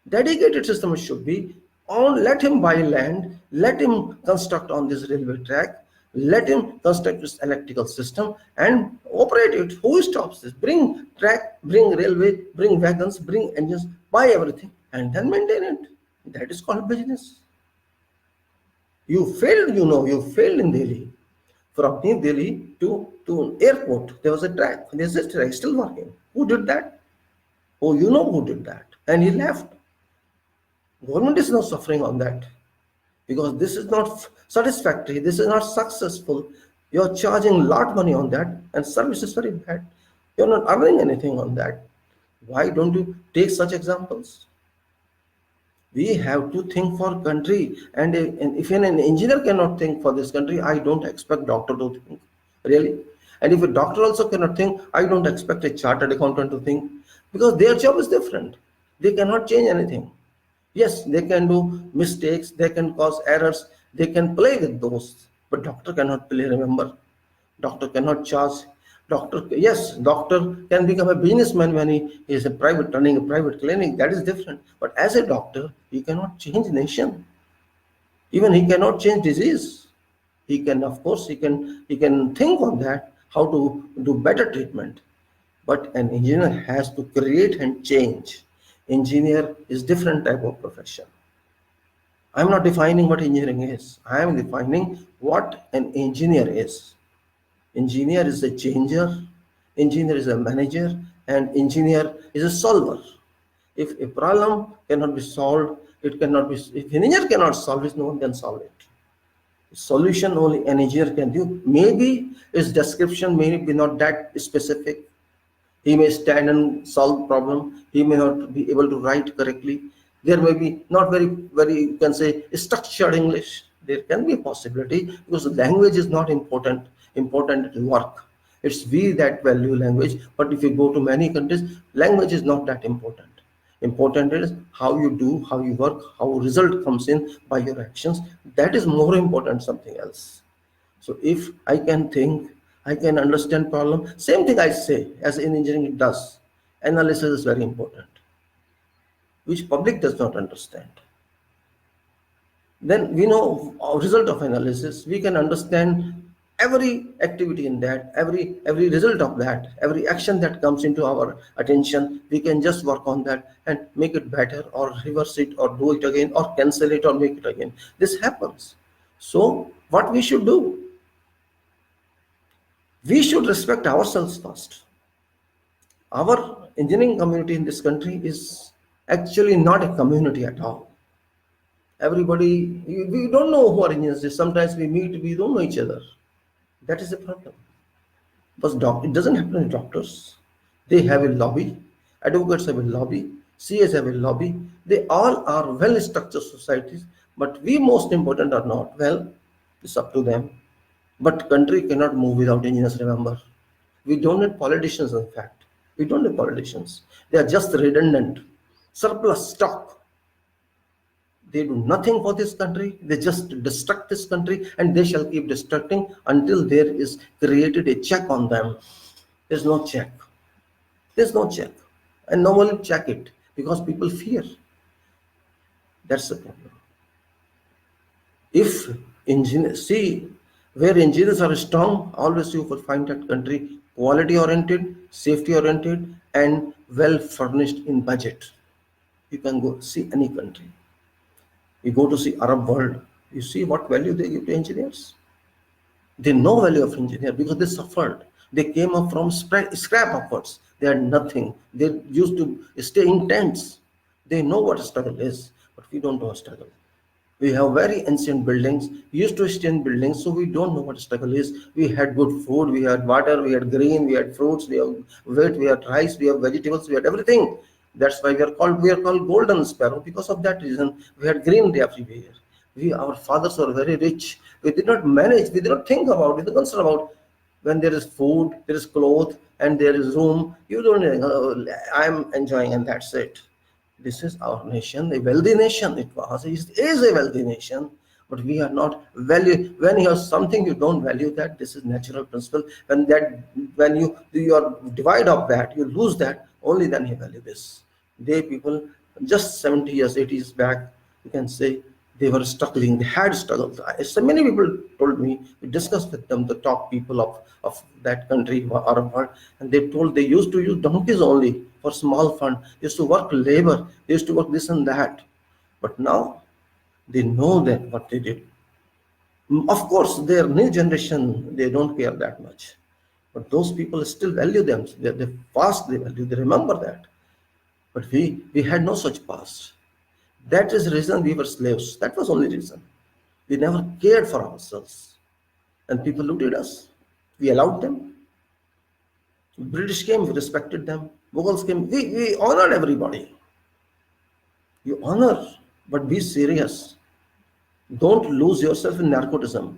Dedicated system should be on, let him buy land, let him construct on this railway track, let him construct this electrical system and operate it. Who stops this? Bring track, bring railway, bring wagons, bring engines, buy everything and then maintain it. That is called business. You failed in Delhi. From New Delhi to airport, there was a track. There's a track still working. Who did that? Oh, you know who did that. And he left. Government is not suffering on that because this is not satisfactory. This is not successful. You're charging a lot of money on that and service is very bad. You're not earning anything on that. Why don't you take such examples? We have to think for country, and if an engineer cannot think for this country, I don't expect doctor to think, really. And if a doctor also cannot think, I don't expect a chartered accountant to think, because their job is different. They cannot change anything. Yes, they can do mistakes, they can cause errors, they can play with those, but doctor cannot play, remember. Doctor cannot charge. Doctor can become a businessman when he is running a private clinic. That is different. But as a doctor, he cannot change nation. Even he cannot change disease. He can, of course, he can think on that, how to do better treatment. But an engineer has to create and change. Engineer is different type of profession. I'm not defining what engineering is. I am defining what an engineer is. Engineer is a changer, engineer is a manager, and engineer is a solver. If a problem cannot be solved, if an engineer cannot solve it, no one can solve it. Solution only an engineer can do. Maybe his description may be not that specific. He may stand and solve problem. He may not be able to write correctly. There may be not very, you can say, structured English. There can be a possibility because language is not important. Important is work. It's we that value language. But if you go to many countries, language is not that important. Important is how you do, how you work, how result comes in by your actions. That is more important something else. So if I can think, I can understand problem. Same thing I say as in engineering it does. Analysis is very important, which public does not understand. Then we know a result of analysis. We can understand every activity in that, every result of that, every action that comes into our attention. We can just work on that and make it better, or reverse it, or do it again, or cancel it, or make it again. This happens. So what we should do? We should respect ourselves first. Our engineering community in this country is actually not a community at all. Everybody, we don't know who are engineers. Sometimes we meet, we don't know each other. That is a problem. But it doesn't happen in doctors. They have a lobby. Advocates have a lobby. CAs have a lobby. They all are well-structured societies. But we, most important, are not. Well, it's up to them. But country cannot move without engineers, remember. We don't need politicians, in fact. We don't need politicians. They are just redundant. Surplus stock. They do nothing for this country. They just destruct this country, and they shall keep destructing until there is created a check on them. There's no check. There's no check. And no one will check it because people fear. That's the problem. If engineers, see, where engineers are strong, always you will find that country quality oriented, safety oriented, and well furnished in budget. You can go see any country. You go to see Arab world, you see what value they give to engineers. They know value of engineer because they suffered. They came up from scrap upwards. They had nothing. They used to stay in tents. They know what a struggle is, but we don't know a struggle. We have very ancient buildings, used to stay in buildings, so we don't know what struggle is. We had good food, we had water, we had grain, we had fruits, we have wheat, we had rice, we have vegetables, we had everything. That's why we are called golden sparrow. Because of that reason, we had greenery everywhere. Our fathers were very rich. We did not manage, we did not think about, we did not consider about when there is food, there is cloth, and there is room. You don't I'm enjoying, and that's it. This is our nation, a wealthy nation. It is a wealthy nation, but we are not value. When you have something you don't value that, this is natural principle. When you do your divide of that, you lose that. Only then you value this. They people just 70 years, 80 years back, you can say they were struggling. They had struggled. So many people told me, we discussed with them, the top people of that country, Arab world, and they told they used to use donkeys only for small fund. They used to work labor. They used to work this and that. But now they know that what they did. Of course, their new generation, they don't care that much. But those people still value them. They past they value. They remember that. But we had no such past. That is the reason we were slaves. That was the only reason. We never cared for ourselves. And people looked at us. We allowed them. British came, we respected them. Mughals came, we honored everybody. You honor, but be serious. Don't lose yourself in narcotism.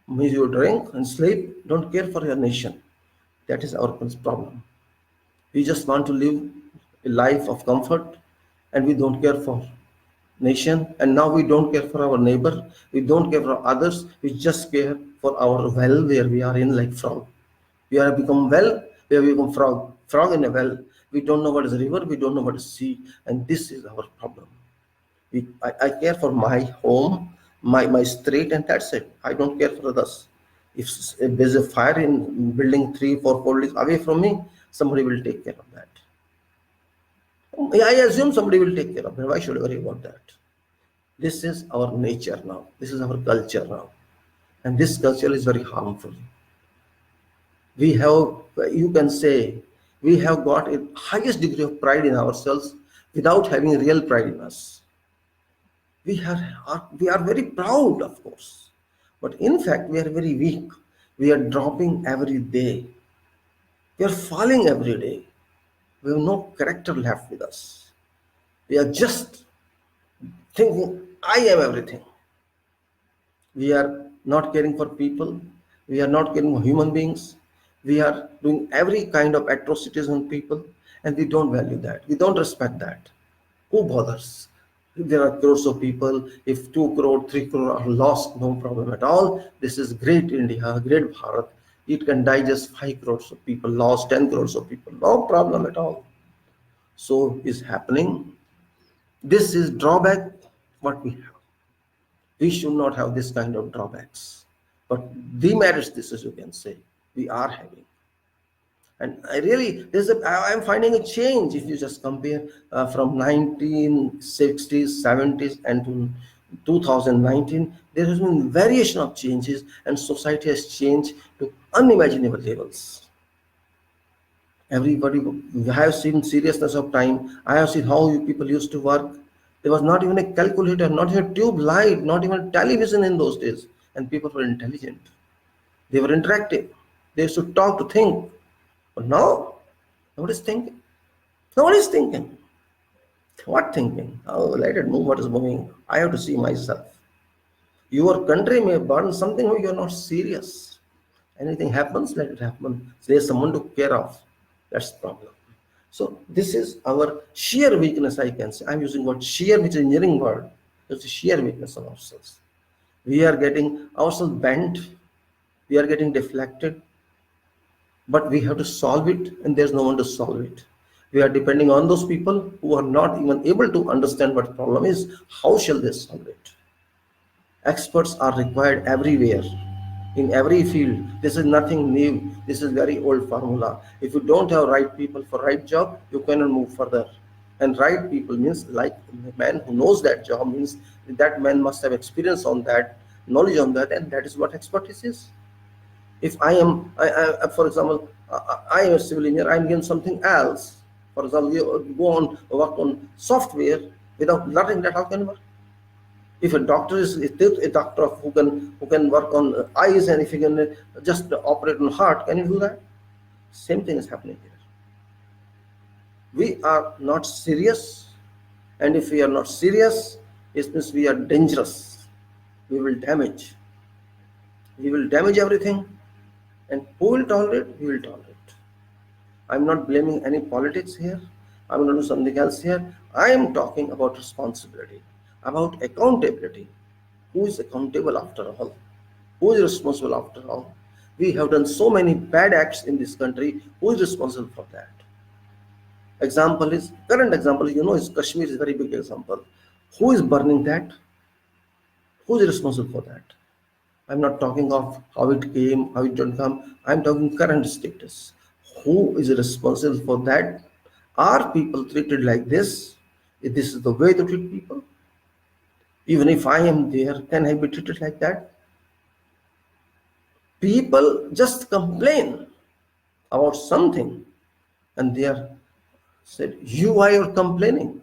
When you drink and sleep, don't care for your nation. That is our problem. We just want to live a life of comfort, and we don't care for nation. And now we don't care for our neighbor. We don't care for others. We just care for our well where we are in, like frog. We have become well, we have become frog. Frog in a well. We don't know what is a river, we don't know what is sea, and this is our problem. I care for my home, my street, and that's it. I don't care for others. If there's a fire in building 3, 4 buildings away from me, somebody will take care of that. I assume somebody will take care of that. Why should I worry about that? This is our nature now. This is our culture now. And this culture is very harmful. We have, you can say, we have got a highest degree of pride in ourselves without having real pride in us. We are very proud, of course, but in fact we are very weak. We are dropping every day. We are falling every day. We have no character left with us. We are just thinking, I am everything. We are not caring for people. We are not caring for human beings. We are doing every kind of atrocities on people, and we don't value that. We don't respect that. Who bothers? There are crores of people. If 2 crore, 3 crore are lost, no problem at all. This is great India, great Bharat. It can digest 5 crores of people lost, 10 crores of people, no problem at all. So is happening. This is drawback what we have. We should not have this kind of drawbacks. But demerits, this is you can say, we are having. And I really, I'm finding a change if you just compare from 1960s, 70s, and to 2019. There has been variation of changes, and society has changed to unimaginable levels. Everybody, I have seen seriousness of time. I have seen how people used to work. There was not even a calculator, not even a tube light, not even television in those days, and people were intelligent. They were interactive. They used to talk to think. But now, nobody's thinking. Nobody's thinking. What thinking? Oh, let it move what is moving. I have to see myself. Your country may burn something where you're not serious. Anything happens, let it happen. There's someone to care of. That's the problem. So this is our sheer weakness, I can say. I'm using word sheer, which is engineering word. It's the sheer weakness of ourselves. We are getting ourselves bent. We are getting deflected. But we have to solve it, and there's no one to solve it. We are depending on those people who are not even able to understand what the problem is. How shall they solve it? Experts are required everywhere, in every field. This is nothing new. This is very old formula. If you don't have right people for right job, you cannot move further. And right people means like a man who knows that job, means that man must have experience on that, knowledge on that, and that is what expertise is. If I am, for example, I am a civil engineer, I am given something else. For example, you go on work on software without learning that, how can you work? If a doctor is a doctor who can work on eyes, and if he can just operate on heart, can you do that? Same thing is happening here. We are not serious, and if we are not serious, it means we are dangerous. We will damage. We will damage everything, and who will tolerate? We will tolerate. I'm not blaming any politics here. I'm going to do something else here. I am talking about responsibility, about accountability. Who is accountable after all? Who is responsible after all? We have done so many bad acts in this country. Who is responsible for that? Current example, is Kashmir is a very big example. Who is burning that? Who is responsible for that? I'm not talking of how it came, how it didn't come. I'm talking current status. Who is responsible for that? Are people treated like this? If this is the way to treat people? Even if I am there, can I be treated like that? People just complain about something, and they are said, why are complaining?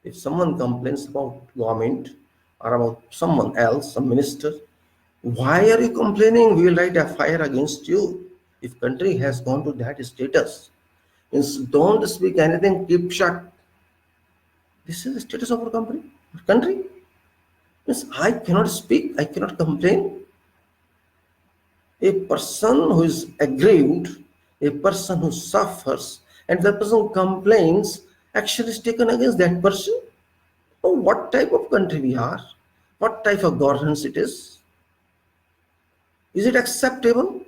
If someone complains about government or about someone else, some minister, why are you complaining? We will write a fire against you. If country has gone to that status, means don't speak anything, keep shut. This is the status of our country. Means I cannot speak, I cannot complain. A person who is aggrieved, a person who suffers, and the person who complains, action is taken against that person. Oh, what type of country we are? What type of governance it is? Is it acceptable?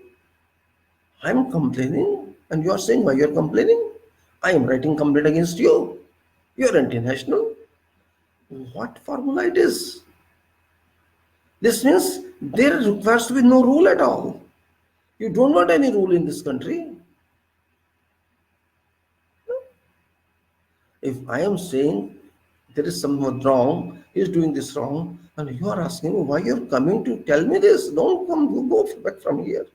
I'm complaining, and you are saying why you are complaining? I am writing complaint against you. You are international. What formula it is? This means there requires to be no rule at all. You don't want any rule in this country. If I am saying there is someone wrong, he is doing this wrong, and you are asking me why you're coming to tell me this, don't come, go back from here.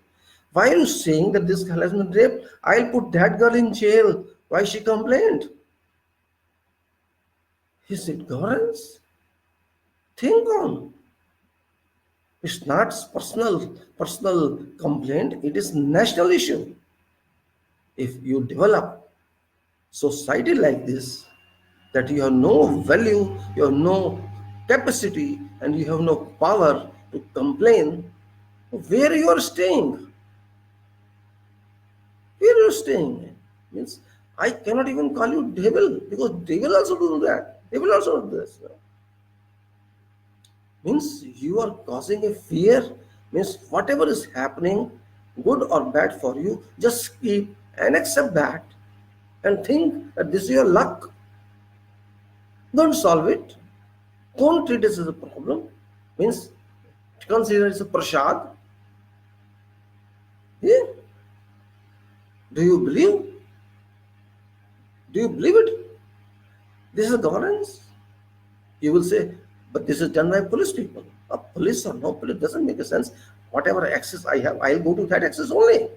Why are you saying that this girl has been raped? I'll put that girl in jail. Why she complained? Is it governance? Think on. It's not personal complaint, it is national issue. If you develop society like this, that you have no value, you have no capacity, and you have no power to complain, where you are staying? Where you are staying? Means I cannot even call you devil, because devil also do that. Devil also do this. Means you are causing a fear. Means whatever is happening, good or bad for you, just keep and accept that and think that this is your luck. Don't solve it. Don't treat it as a problem. Means consider it as a prasad. Yeah. Do you believe? Do you believe it? This is governance. You will say, but this is done by police people. A police or no police doesn't make a sense. Whatever access I have, I'll go to that access only.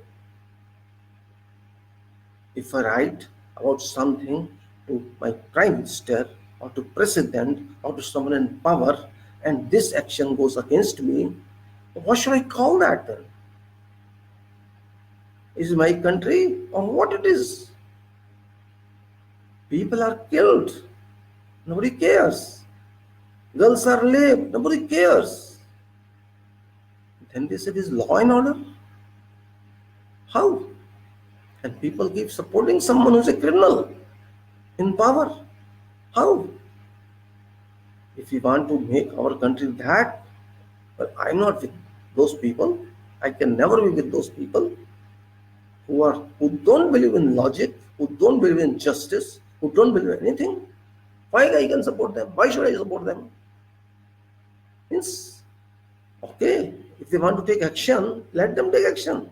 If I write about something to my prime minister or to president or to someone in power, and this action goes against me, what should I call that then? Is it my country or what it is? People are killed. Nobody cares. Girls are raped. Nobody cares. Then they say this is law and order. How? And people keep supporting someone who's a criminal in power. How? If we want to make our country that, but I'm not with those people. I can never be with those people who don't believe in logic, who don't believe in justice, who don't believe in anything. Why I can support them? Why should I support them? Means, okay, if they want to take action, let them take action.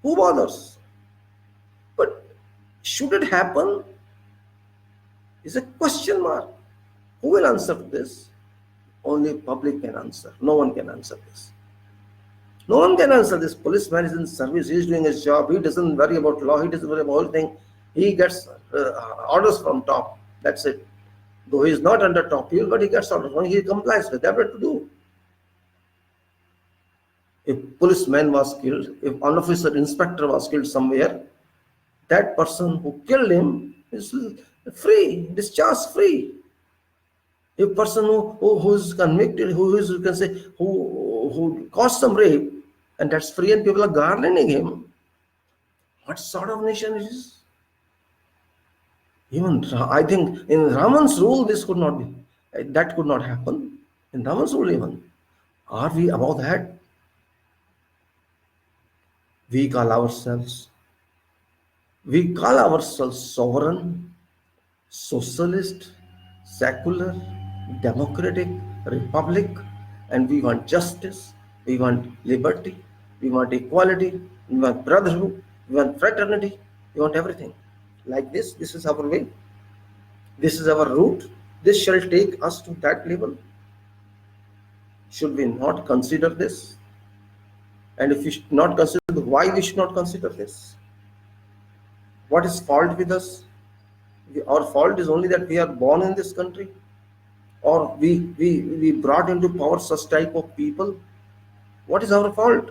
Who bothers? But should it happen is a question mark. Who will answer this? Only public can answer. No one can answer this. No one can answer this. Policeman is in service. He is doing his job. He doesn't worry about law. He doesn't worry about whole thing. He gets orders from top. That's it. Though he is not under top heel, but he gets orders. When he complies with that, what to do? If policeman was killed, if an officer, inspector was killed somewhere, that person who killed him is free, discharged free. A person who is convicted, who is, you can say, who caused some rape, and that's free, and people are garlanding him. What sort of nation it is? Even I think in Raman's rule, this could not be. That could not happen. In Raman's rule, even. Are we above that? We call ourselves sovereign, socialist, secular, democratic, republic, and we want justice, we want liberty, we want equality, we want brotherhood, we want fraternity, we want everything. Like this is our way, this is our route, this shall take us to that level. Should we not consider this? And if we should not consider, why we should not consider this? What is fault with us? Our fault is only that we are born in this country, or we brought into power such type of people. What is our fault?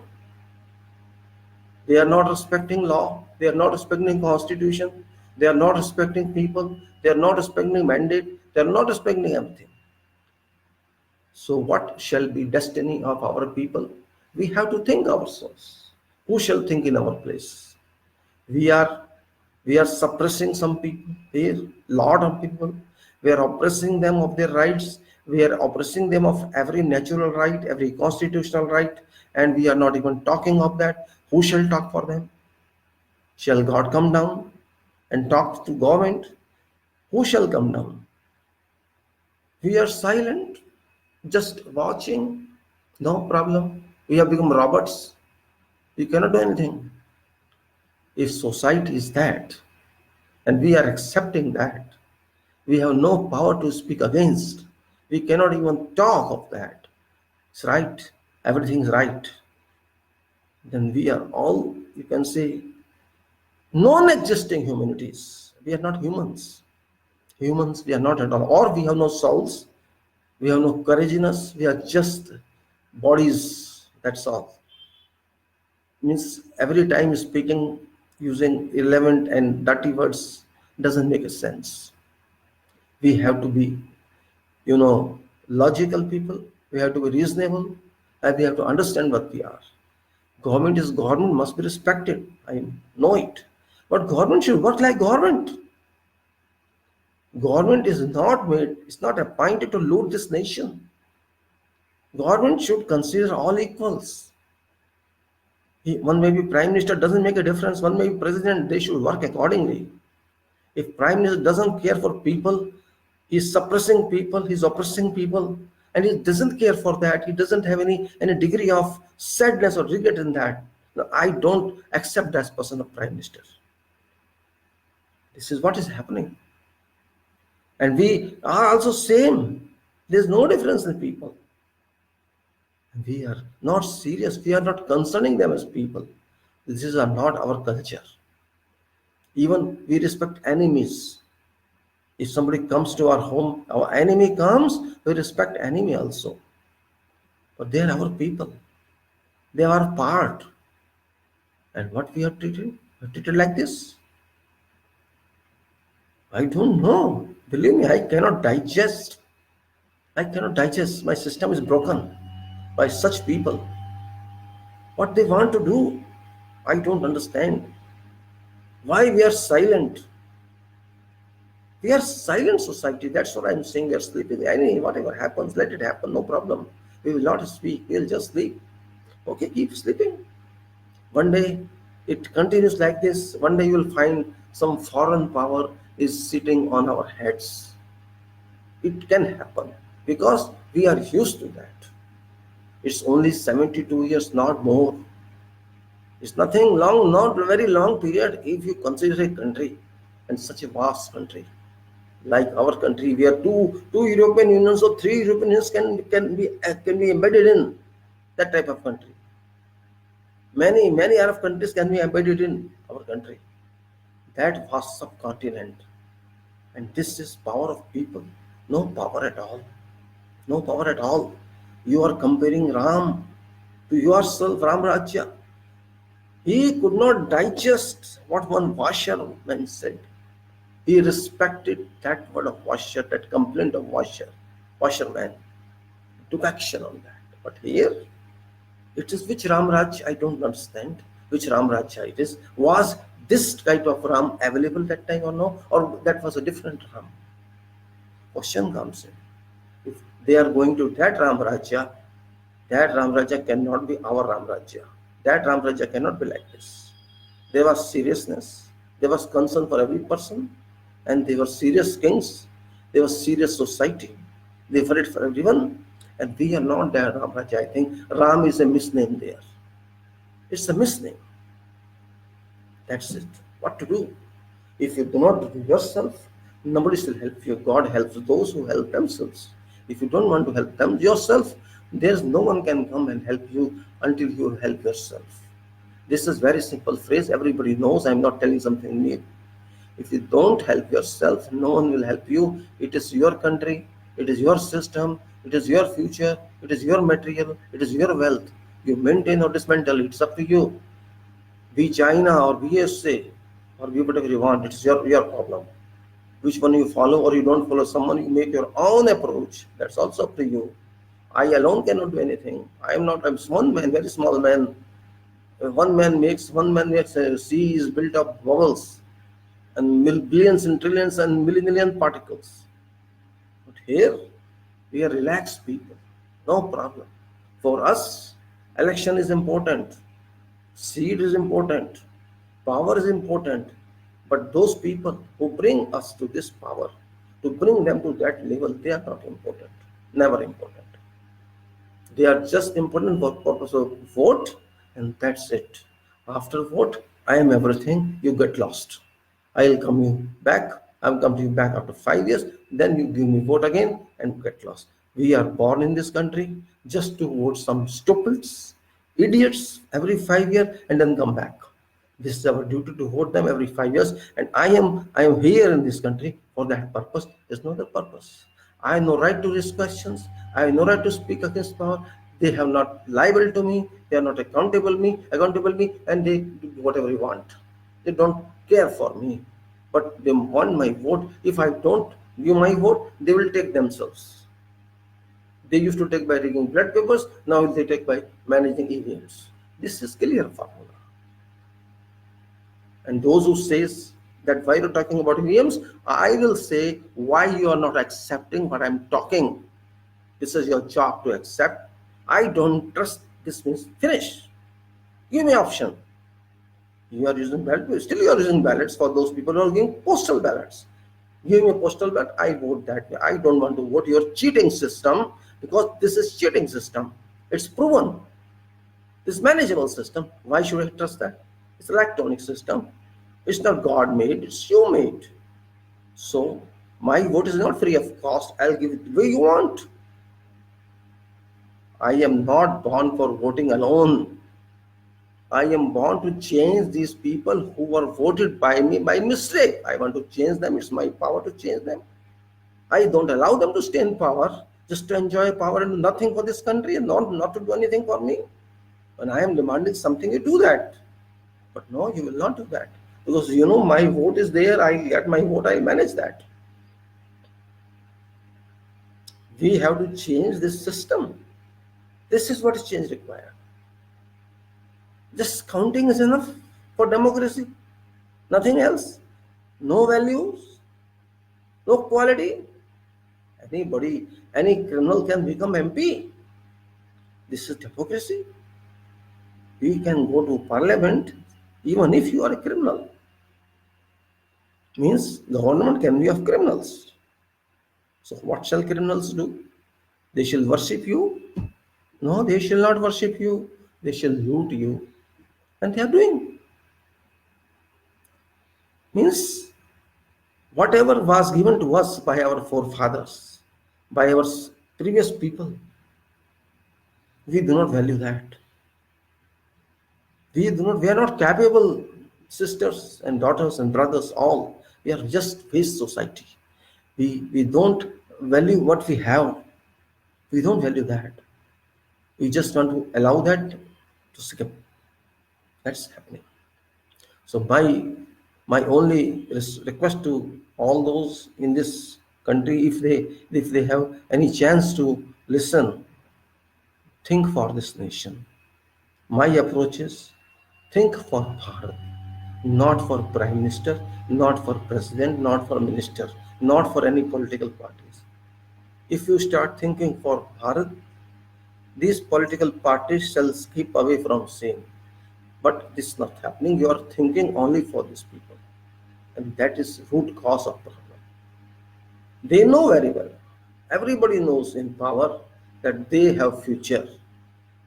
They are not respecting law, they are not respecting constitution, they are not respecting people, they are not respecting mandate, they are not respecting everything. So what shall be destiny of our people? We have to think ourselves. Who shall think in our place? We are suppressing some people here, lot of people. We are oppressing them of their rights. We are oppressing them of every natural right, every constitutional right, and we are not even talking of that. Who shall talk for them? Shall God come down and talk to government? Who shall come down? We are silent, just watching. No problem. We have become robots. We cannot do anything. If society is that, and we are accepting that, we have no power to speak against. We cannot even talk of that. It's right. Everything is right. Then we are all, you can say, non-existing humanities. We are not humans. Humans, we are not at all. Or we have no souls. We have no courage in us. We are just bodies. That's all. Means every time speaking using irrelevant and dirty words doesn't make a sense. We have to be, logical people. We have to be reasonable, and we have to understand what we are. Government is government, must be respected. I know it. But government should work like government. Government is not made, it's not appointed to loot this nation. Government should consider all equals. One may be prime minister, doesn't make a difference. One may be president, they should work accordingly. If prime minister doesn't care for people, he's suppressing people, he's oppressing people, and he doesn't care for that. He doesn't have any degree of sadness or regret in that. No, I don't accept that person of prime minister. This is what is happening. And we are also same. There's no difference in people. We are not serious. We are not concerning them as people. This is not our culture. Even we respect enemies. If somebody comes to our home, our enemy comes, we respect enemy also. But they are our people. They are part. And what we are treated? We are treated like this. I don't know. Believe me, I cannot digest. I cannot digest. My system is broken by such people. What they want to do, I don't understand. Why we are silent? We are silent society. That's what I'm saying. We are sleeping. Whatever happens, let it happen. No problem. We will not speak. We will just sleep. Okay, keep sleeping. One day it continues like this. One day you will find some foreign power is sitting on our heads. It can happen because we are used to that. It's only 72 years, not more. It's nothing long, not a very long period if you consider a country and such a vast country. Like our country, we are two European unions or three European unions can be embedded in that type of country. Many Arab countries can be embedded in our country. That vast subcontinent, and this is power of people. No power at all. No power at all. You are comparing Ram to yourself, Ram Rajya. He could not digest what one washerman said. He respected that word of washer, that complaint of washerman, took action on that. But here, it is which Ram Raj, I don't understand which Ram Raja it is. Was this type of Ram available that time or no? Or that was a different Ram? Question comes in. If they are going to that Ram Raja, that Ram Raja cannot be our Ram Raja. That Ram Raja cannot be like this. There was seriousness. There was concern for every person. And they were serious kings. They were serious society. They were it for everyone. And we are not there, Ram Raja. I think Ram is a misname there. It's a misname. That's it. What to do? If you do not do yourself, nobody will help you. God helps those who help themselves. If you don't want to help them yourself, there's no one can come and help you until you help yourself. This is very simple phrase. Everybody knows. I'm not telling something new. If you don't help yourself, no one will help you. It is your country. It is your system. It is your future. It is your material. It is your wealth. You maintain or dismantle. It's up to you. Be China or be USA or be whatever you want. It's your problem. Which one you follow or you don't follow someone, you make your own approach. That's also up to you. I alone cannot do anything. I'm one man, very small man. One man makes a sea is built of bubbles and billions and trillions and million particles. But here, we are relaxed people. No problem. For us, election is important. Seed is important. Power is important. But those people who bring us to this power, to bring them to that level, they are not important. Never important. They are just important for purpose of vote, and that's it. After vote, I am everything. You get lost. I'll come you back. I'll come to you back after 5 years. Then you give me vote again and get lost. We are born in this country just to vote some stupids, idiots every 5 years and then come back. This is our duty to vote them every 5 years. And I am here in this country for that purpose. There's no other purpose. I have no right to raise questions. I have no right to speak against power. They have not liable to me. They are not accountable me, and they do whatever they want. They don't care for me, but they want my vote. If I don't give my vote, they will take themselves. They used to take by rigging blood papers. Now they take by managing events. This is clear formula. And those who says that why you're talking about EVMs, I will say why you are not accepting what I'm talking. This is your job to accept. I don't trust. This means finish. Give me option. You are using ballot, still you are using ballots for those people who are giving postal ballots. Give me a postal ballot, I vote that way. I don't want to vote your cheating system, because this is cheating system. It's proven. This manageable system. Why should I trust that? It's electronic system. It's not God made, it's you made. So my vote is not free of cost. I'll give it the way you want. I am not born for voting alone. I am born to change these people who were voted by me by mistake. I want to change them. It's my power to change them. I don't allow them to stay in power just to enjoy power and do nothing for this country and not to do anything for me. When I am demanding something, you do that. But no, you will not do that. Because you know my vote is there, I get my vote, I manage that. We have to change this system. This is what is change required. Just counting is enough for democracy. Nothing else. No values, no quality. Anybody, any criminal can become MP. This is democracy. We can go to parliament even if you are a criminal. Means government can be of criminals. So what shall criminals do? They shall worship you? No, they shall not worship you. They shall loot you. And they are doing. Means whatever was given to us by our forefathers, by our previous people, we do not value that. We are not capable, sisters and daughters and brothers, all. We are just waste society. We don't value what we have. We don't value that. We just want to allow that to skip. That's happening. So my only request to all those in this country, if they have any chance to listen, think for this nation. My approach is think for Bharat, not for Prime Minister, not for President, not for Minister, not for any political parties. If you start thinking for Bharat, these political parties shall skip away from same. But this is not happening. You are thinking only for these people. And that is root cause of problem. They know very well. Everybody knows in power that they have future.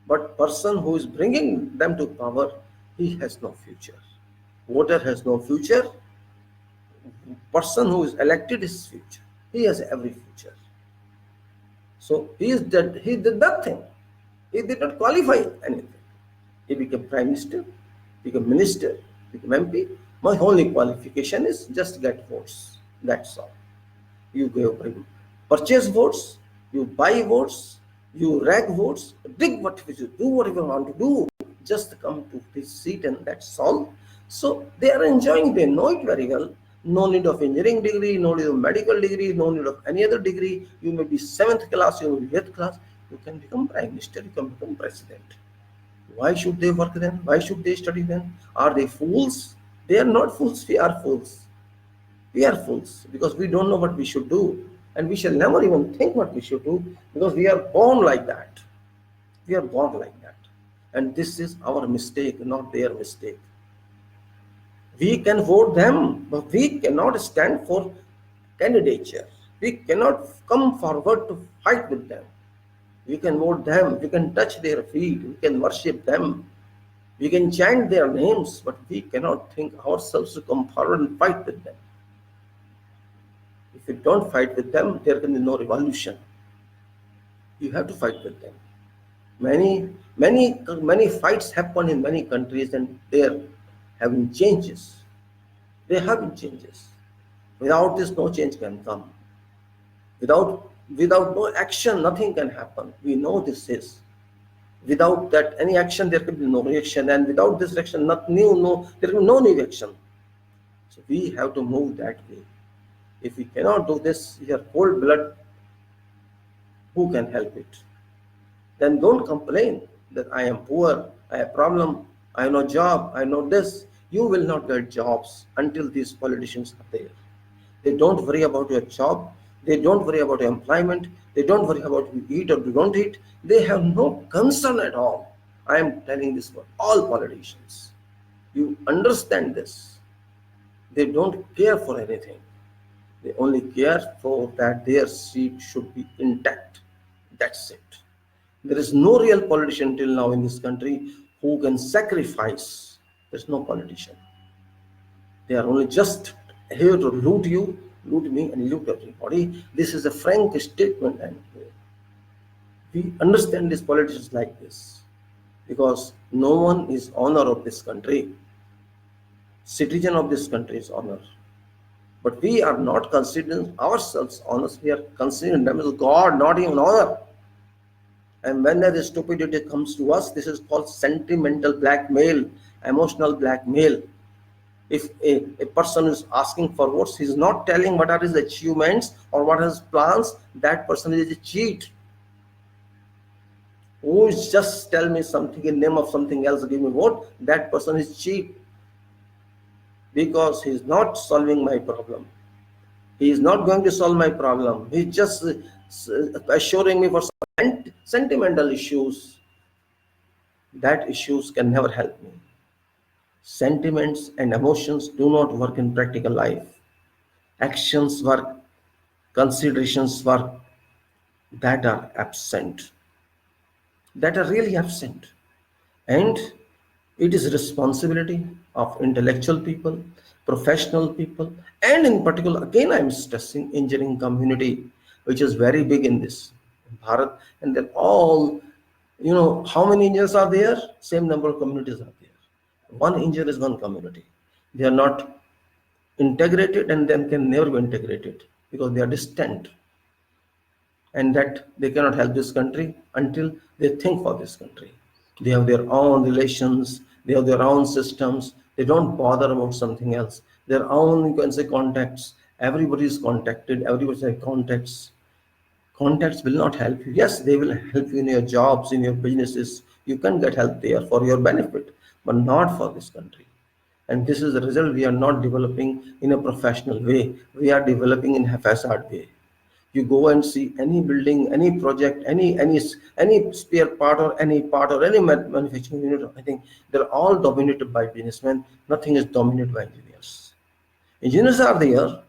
But person who is bringing them to power, he has no future. Voter has no future. Person who is elected is future. He has every future. So he did nothing. He did not qualify anything. He became prime minister, became minister, became MP. My only qualification is just get votes. That's all. You go purchase votes, you buy votes, you rag votes, dig whatever you do, whatever you want to do. Just come to this seat and that's all. So they are enjoying, they know it very well. No need of engineering degree, no need of medical degree, no need of any other degree. You may be 7th class, you may be 8th class. You can become prime minister, you can become president. Why should they work then? Why should they study then? Are they fools? They are not fools, we are fools. We are fools because we don't know what we should do. And we shall never even think what we should do because we are born like that. We are born like that. And this is our mistake, not their mistake. We can vote them, but we cannot stand for candidature. We cannot come forward to fight with them. We can vote them, we can touch their feet, we can worship them, we can chant their names, but we cannot think ourselves to come forward and fight with them. If you don't fight with them, there can be no revolution. You have to fight with them. Many fights happen in many countries and they are having changes. They have been changes. Without this, no change can come. Without no action, nothing can happen. We know this is. Without that, any action, there can be no reaction. And without this action, there can be no new action. So we have to move that way. If we cannot do this, we are cold blood. Who can help it? Then don't complain that I am poor, I have problem, I have no job, I know this. You will not get jobs until these politicians are there. They don't worry about your job. They don't worry about your employment. They don't worry about you eat or you don't eat. They have no concern at all. I am telling this for all politicians. You understand this. They don't care for anything. They only care for that their seat should be intact. That's it. There is no real politician till now in this country who can sacrifice. There's no politician. They are only just here to loot you, loot me, and loot everybody. This is a frank statement, and we understand these politicians like this because no one is honor of this country. Citizen of this country is honor. But we are not considering ourselves honest. We are considering them as God, not even honor. And when the stupidity comes to us, this is called sentimental blackmail, emotional blackmail. If a person is asking for votes, he's not telling what are his achievements or what are his plans, that person is a cheat. Who is just tell me something in name of something else, give me vote, that person is cheat. Because he is not solving my problem. He is not going to solve my problem. He is just assuring me for some sentimental issues. That issues can never help me. Sentiments and emotions do not work in practical life. Actions work, considerations work, that are absent. That are really absent. And it is responsibility of intellectual people, professional people, and in particular, again, I'm stressing engineering community, which is very big in this Bharat, and they're all, how many engineers are there? Same number of communities are there. One engineer is one community. They are not integrated and then can never be integrated because they are distant, and that they cannot help this country until they think for this country. They have their own relations, they have their own systems, they don't bother about something else. Their own, you can say, contacts. Everybody is contacted, everybody has contacts. Contacts will not help you. Yes, they will help you in your jobs, in your businesses. You can get help there for your benefit, but not for this country. And this is the result. We are not developing in a professional way. We are developing in a haphazard way. You go and see any building, any project, any spare part or any part or any manufacturing unit. I think they're all dominated by businessmen. Nothing is dominated by engineers. Engineers are there,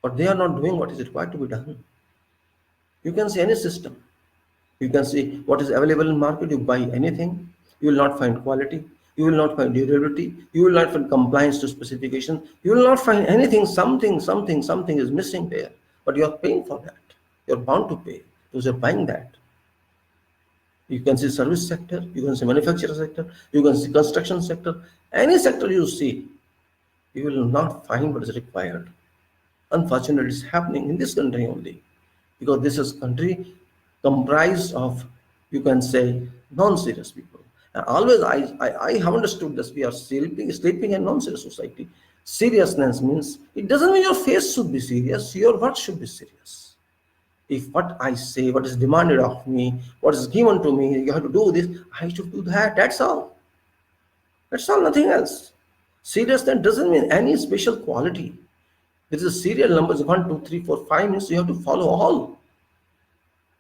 but they are not doing what is required to be done. You can see any system. You can see what is available in market. You buy anything, you will not find quality. You will not find durability. You will not find compliance to specification. You will not find anything. Something is missing there. But you are paying for that. You are bound to pay because you are buying that. You can see service sector. You can see manufacturer sector. You can see construction sector. Any sector you see, you will not find what is required. Unfortunately, it's happening in this country only, because this is country comprised of, you can say, non-serious people. And always I have understood this. We are sleeping in non-serious society. Seriousness means, it doesn't mean your face should be serious, your words should be serious. If what I say, what is demanded of me, what is given to me, you have to do this, I should do that. That's all. That's all, nothing else. Seriousness doesn't mean any special quality. There is a serial numbers 1, 2, 3, 4, 5 means you have to follow all.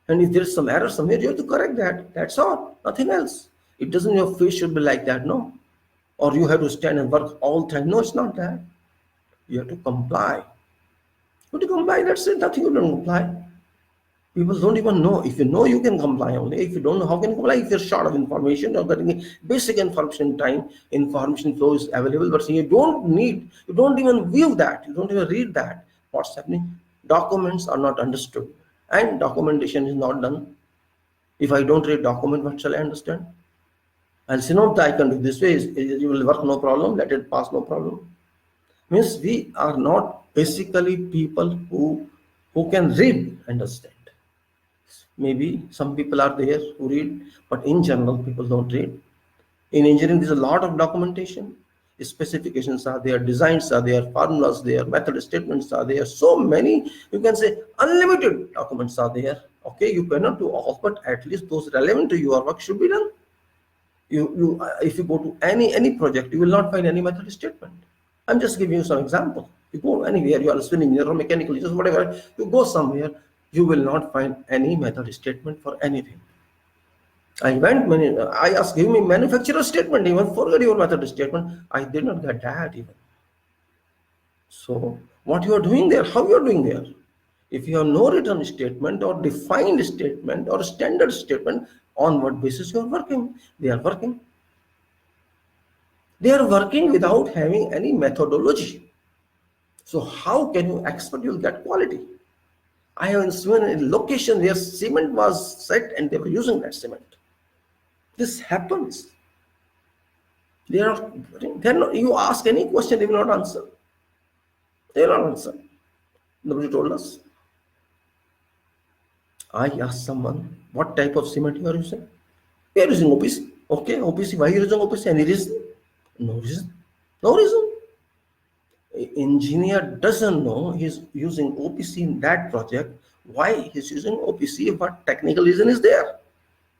And if there is some error somewhere, you have to correct that. That's all, nothing else. It doesn't mean your face should be like that, no. Or you have to stand and work all the time. No, it's not that. You have to comply. You have to comply, that's it. Nothing you don't comply. People don't even know. If you know, you can comply only. If you don't know, how can you comply? If you're short of information, you're getting basic information time, information flow is available, but you don't even view that. You don't even read that. What's happening? Documents are not understood and documentation is not done. If I don't read document, what shall I understand? I'll say, no, I can do this way. You will work, no problem. Let it pass, no problem. Means we are not basically people who can read, understand. Maybe some people are there who read, but in general, people don't read. In engineering, there's a lot of documentation. Specifications are there, designs are there, formulas there, method statements are there. So many, you can say, unlimited documents are there. Okay, you cannot do all, but at least those relevant to your work should be done. If you go to any project, you will not find any method statement. I'm just giving you some example. You go anywhere, you are a civil engineer or mechanical engineer, whatever, you go somewhere, you will not find any method statement for anything. I asked, give me manufacturer statement, even forget your method statement. I did not get that even. So what you are doing there, how you are doing there? If you have no written statement or defined statement or standard statement, on what basis you are working? They are working. They are working without having any methodology. So how can you expect you'll get quality? I have seen a location where cement was set and they were using that cement. This happens. They are not, you ask any question, they will not answer. They will not answer. Nobody told us. I asked someone, what type of cement you are using? We are using OPC. Okay, OPC. Why are you using OPC? Any reason? No reason. No reason. Engineer doesn't know he's using OPC in that project. Why he's using OPC? What technical reason is there?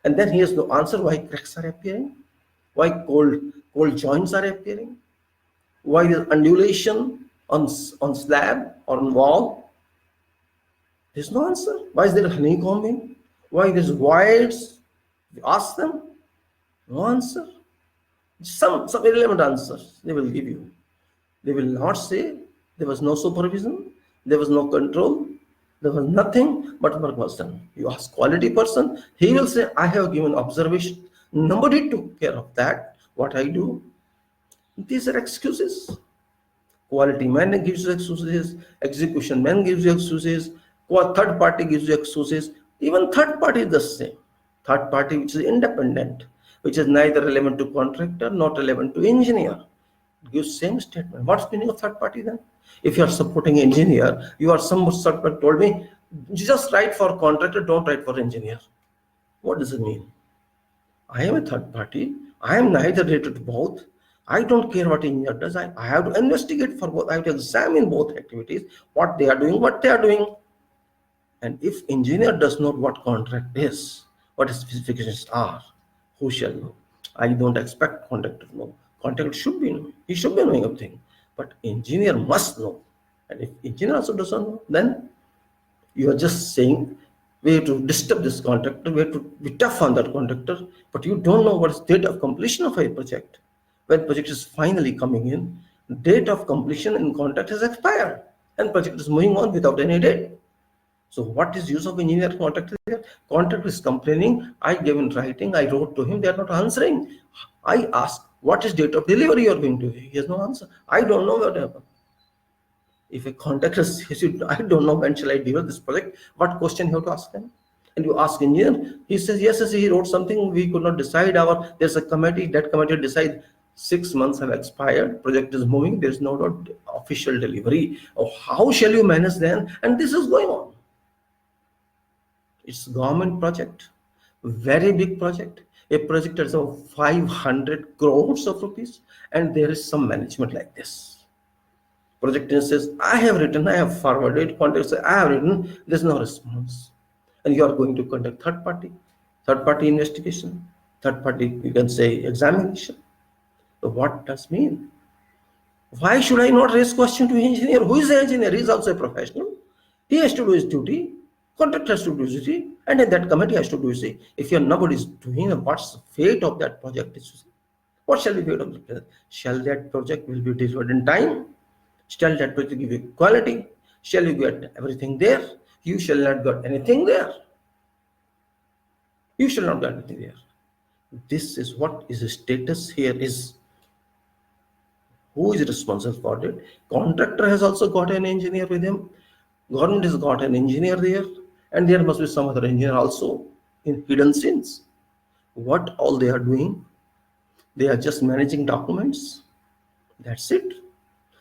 And then he has no answer why cracks are appearing, why cold joints are appearing, why there's undulation on slab or on wall. There's no answer. Why is there honeycombing? Why there's voids? You ask them, no answer. Some irrelevant answers they will give you. They will not say there was no supervision, there was no control, there was nothing, but work was done. You ask quality person, he will say, I have given observation. Nobody took care of that. What I do? These are excuses. Quality man gives you excuses, execution man gives you excuses, third party gives you excuses. Even third party is the same. Third party which is independent, which is neither relevant to contractor, not relevant to engineer, gives same statement. What's meaning of third party then? If you are supporting engineer, you are some sort told me, just write for contractor, don't write for engineer. What does it mean? I am a third party. I am neither related to both. I don't care what engineer does. I have to investigate for both. I have to examine both activities, what they are doing, what they are doing. And if engineer does not what contract is, what specifications are, who shall know? I don't expect contractor to know. Contractor should be knowing. He should be knowing of thing. But engineer must know. And if engineer also doesn't know, then you are just saying we have to disturb this contractor, we have to be tough on that contractor, but you don't know what is date of completion of a project. When project is finally coming in, date of completion in contract has expired and project is moving on without any date. So what is use of engineer contractor here? Contractor is complaining, I gave in writing, I wrote to him, they are not answering. I asked, what is date of delivery you are going to? He has no answer. I don't know what happened. If a contractor says, I don't know when shall I deliver this project, what question you have to ask him? And you ask engineer, he says, yes, he wrote something, we could not decide. There's a committee, that committee decide 6 months have expired, project is moving, there's no official delivery. Oh, how shall you manage then? And this is going on. It's a government project, very big project, a project that's of 500 crores of rupees, and there is some management like this. Project says, I have written, I have forwarded, contractor says, I have written, there's no response. And you are going to conduct third party investigation, third party, you can say examination. So what does mean? Why should I not raise question to engineer? Who is the engineer? He is also a professional. He has to do his duty. Contractor has to do his duty. And then that committee has to do his duty. If nobody is doing it, what's the fate of that project? What shall be the fate of the project? Shall that project will be delivered in time? Shall that project give you quality? Shall you get everything there? You shall not get anything there. You shall not get anything there. This is what is the status here is. Who is responsible for it? Contractor has also got an engineer with him. Government has got an engineer there. And there must be some other engineer also in hidden scenes. What all they are doing? They are just managing documents. That's it.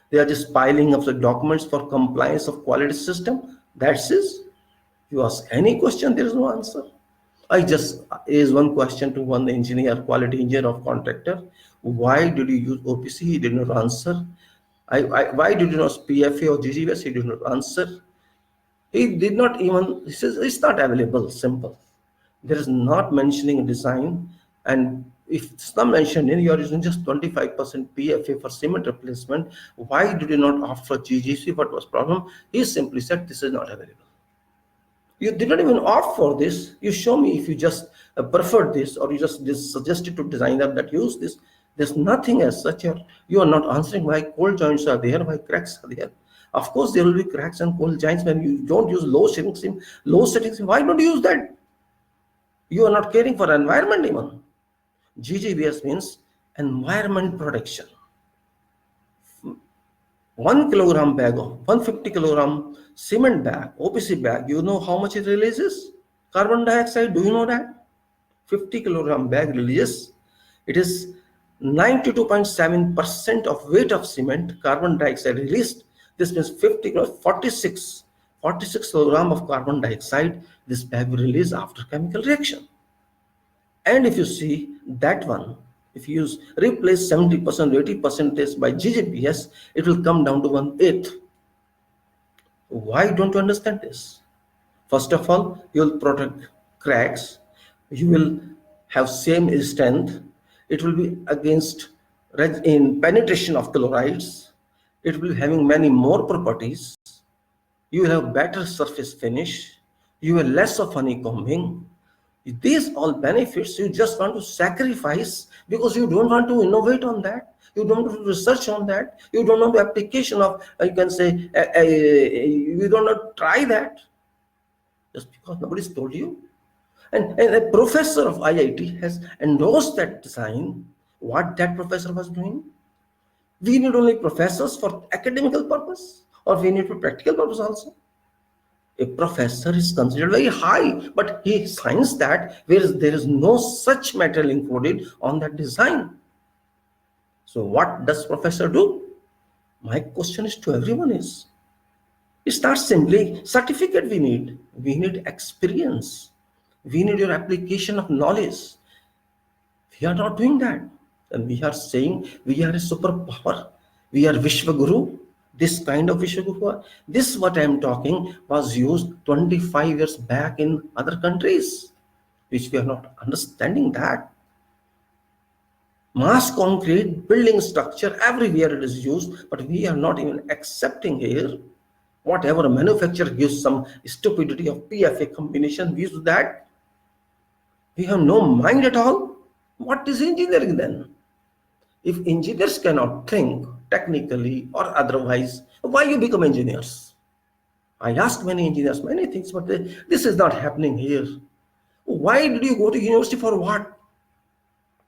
They are just piling up the documents for compliance of quality system. That's it. You ask any question, there is no answer. I just raised one question to one engineer, quality engineer of contractor. Why did you use OPC? He did not answer. Why did you use PFA or GGS? He did not answer. He did not even, he says, it's not available, simple. There is not mentioning design and if it's not mentioned in, you are using just 25% PFA for cement replacement, why did you not opt for GGC? What was problem? He simply said this is not available. You did not even opt for this. You show me if you just preferred this, or you just suggested to designer that use this. There's nothing as such. You are not answering why cold joints are there, why cracks are there. Of course, there will be cracks and cold joints when you don't use low settings. Why don't you use that? You are not caring for environment even. GGBS means environment protection. 1 kilogram bag of 150 kilogram cement bag, OPC bag, you know how much it releases? Carbon dioxide, do you know that? 50 kilogram bag releases, it is 92.7% of weight of cement, carbon dioxide released. This means 46 kilogram of carbon dioxide this bag will release after chemical reaction. And if you see that one, if you replace 70% or 80% by GGBS, it will come down to 1/8. Why don't you understand this? First of all, you will protect cracks. You will have same strength. It will be against in penetration of chlorides. It will be having many more properties. You will have better surface finish. You will less of honeycombing. These all benefits you just want to sacrifice because you don't want to innovate on that. You don't want to research on that. You don't want the application of, you can say, you don't want to try that just because nobody's told you. And a professor of IIT has endorsed that design. What that professor was doing? We need only professors for academical purpose, or we need for practical purpose also. A professor is considered very high, but he signs that whereas there is no such material included on that design. So what does professor do? My question is to everyone is, it's not simply certificate we need experience. We need your application of knowledge. We are not doing that. And we are saying we are a superpower. We are Vishwaguru. This kind of Vishwaguru, this what I am talking was used 25 years back in other countries, which we are not understanding that. Mass concrete, building structure, everywhere it is used, but we are not even accepting here. Whatever manufacturer gives some stupidity of PFA combination, we use that. We have no mind at all. What is engineering then? If engineers cannot think technically or otherwise, why you become engineers? I ask many engineers many things, but this is not happening here. Why did you go to university for what?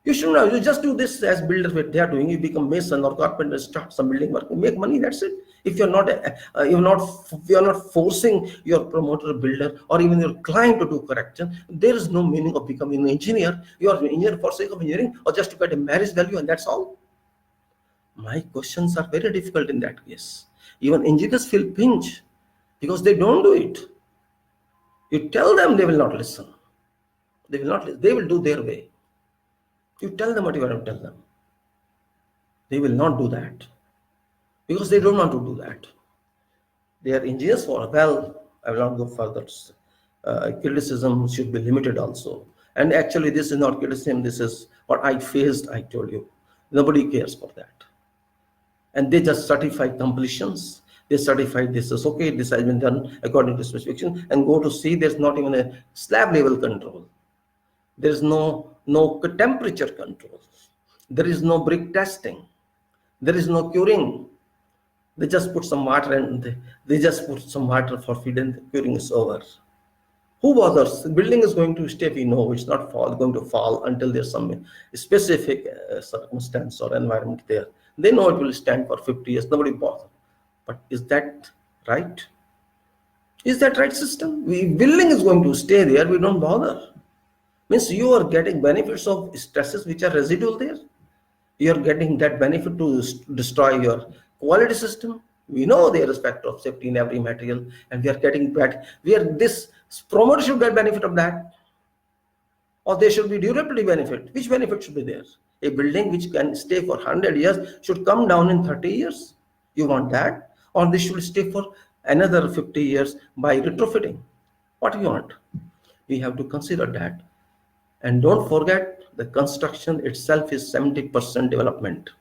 You should know, you just do this as builders what they are doing. You become mason or carpenter, start some building work, make money. That's it. If you're not forcing your promoter, builder, or even your client to do correction, there is no meaning of becoming an engineer. You are an engineer for sake of engineering, or just to get a marriage value, and that's all. My questions are very difficult in that case. Even engineers feel pinch because they don't do it. You tell them, they will not listen. They will not listen. They will do their way. You tell them what you want to tell them. They will not do that because they don't want to do that. They are engineers for, well, I will not go further. Criticism should be limited also. And actually, this is not criticism. This is what I faced, I told you. Nobody cares for that. And they just certify completions. They certify this is okay, this has been done according to specification, and go to see there's not even a slab level control. There is no temperature control. There is no brick testing. There is no curing. They just put some water and they just put some water for feed and the curing is over. Who bothers? The building is going to stay. We know it's not going to fall until there's some specific circumstance or environment there. They know it will stand for 50 years. Nobody bothers. But is that right? Is that right system? Building is going to stay there. We don't bother. Means you are getting benefits of stresses which are residual there. You are getting that benefit to destroy your quality system. We know there is factor of safety in every material, and we are getting that. This promoter should get benefit of that, or there should be durability benefit. Which benefit should be there? A building which can stay for 100 years should come down in 30 years. You want that, or this should stay for another 50 years by retrofitting. What do you want? We have to consider that. And don't forget, The construction itself is 70% development.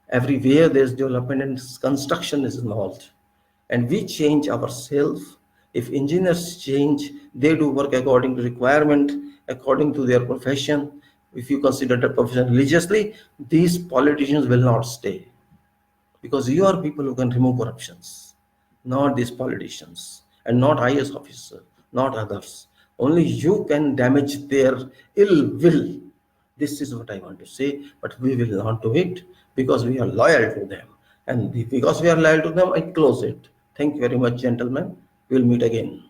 Everywhere there's development and construction is involved. And we change ourselves. If engineers change, they do work according to requirement, according to their profession. If you consider the profession religiously, these politicians will not stay. Because you are people who can remove corruptions, not these politicians, and not IS officers, not others. Only you can damage their ill will. This is what I want to say, but we will not do it because we are loyal to them. And because we are loyal to them, I close it. Thank you very much, gentlemen. We'll meet again.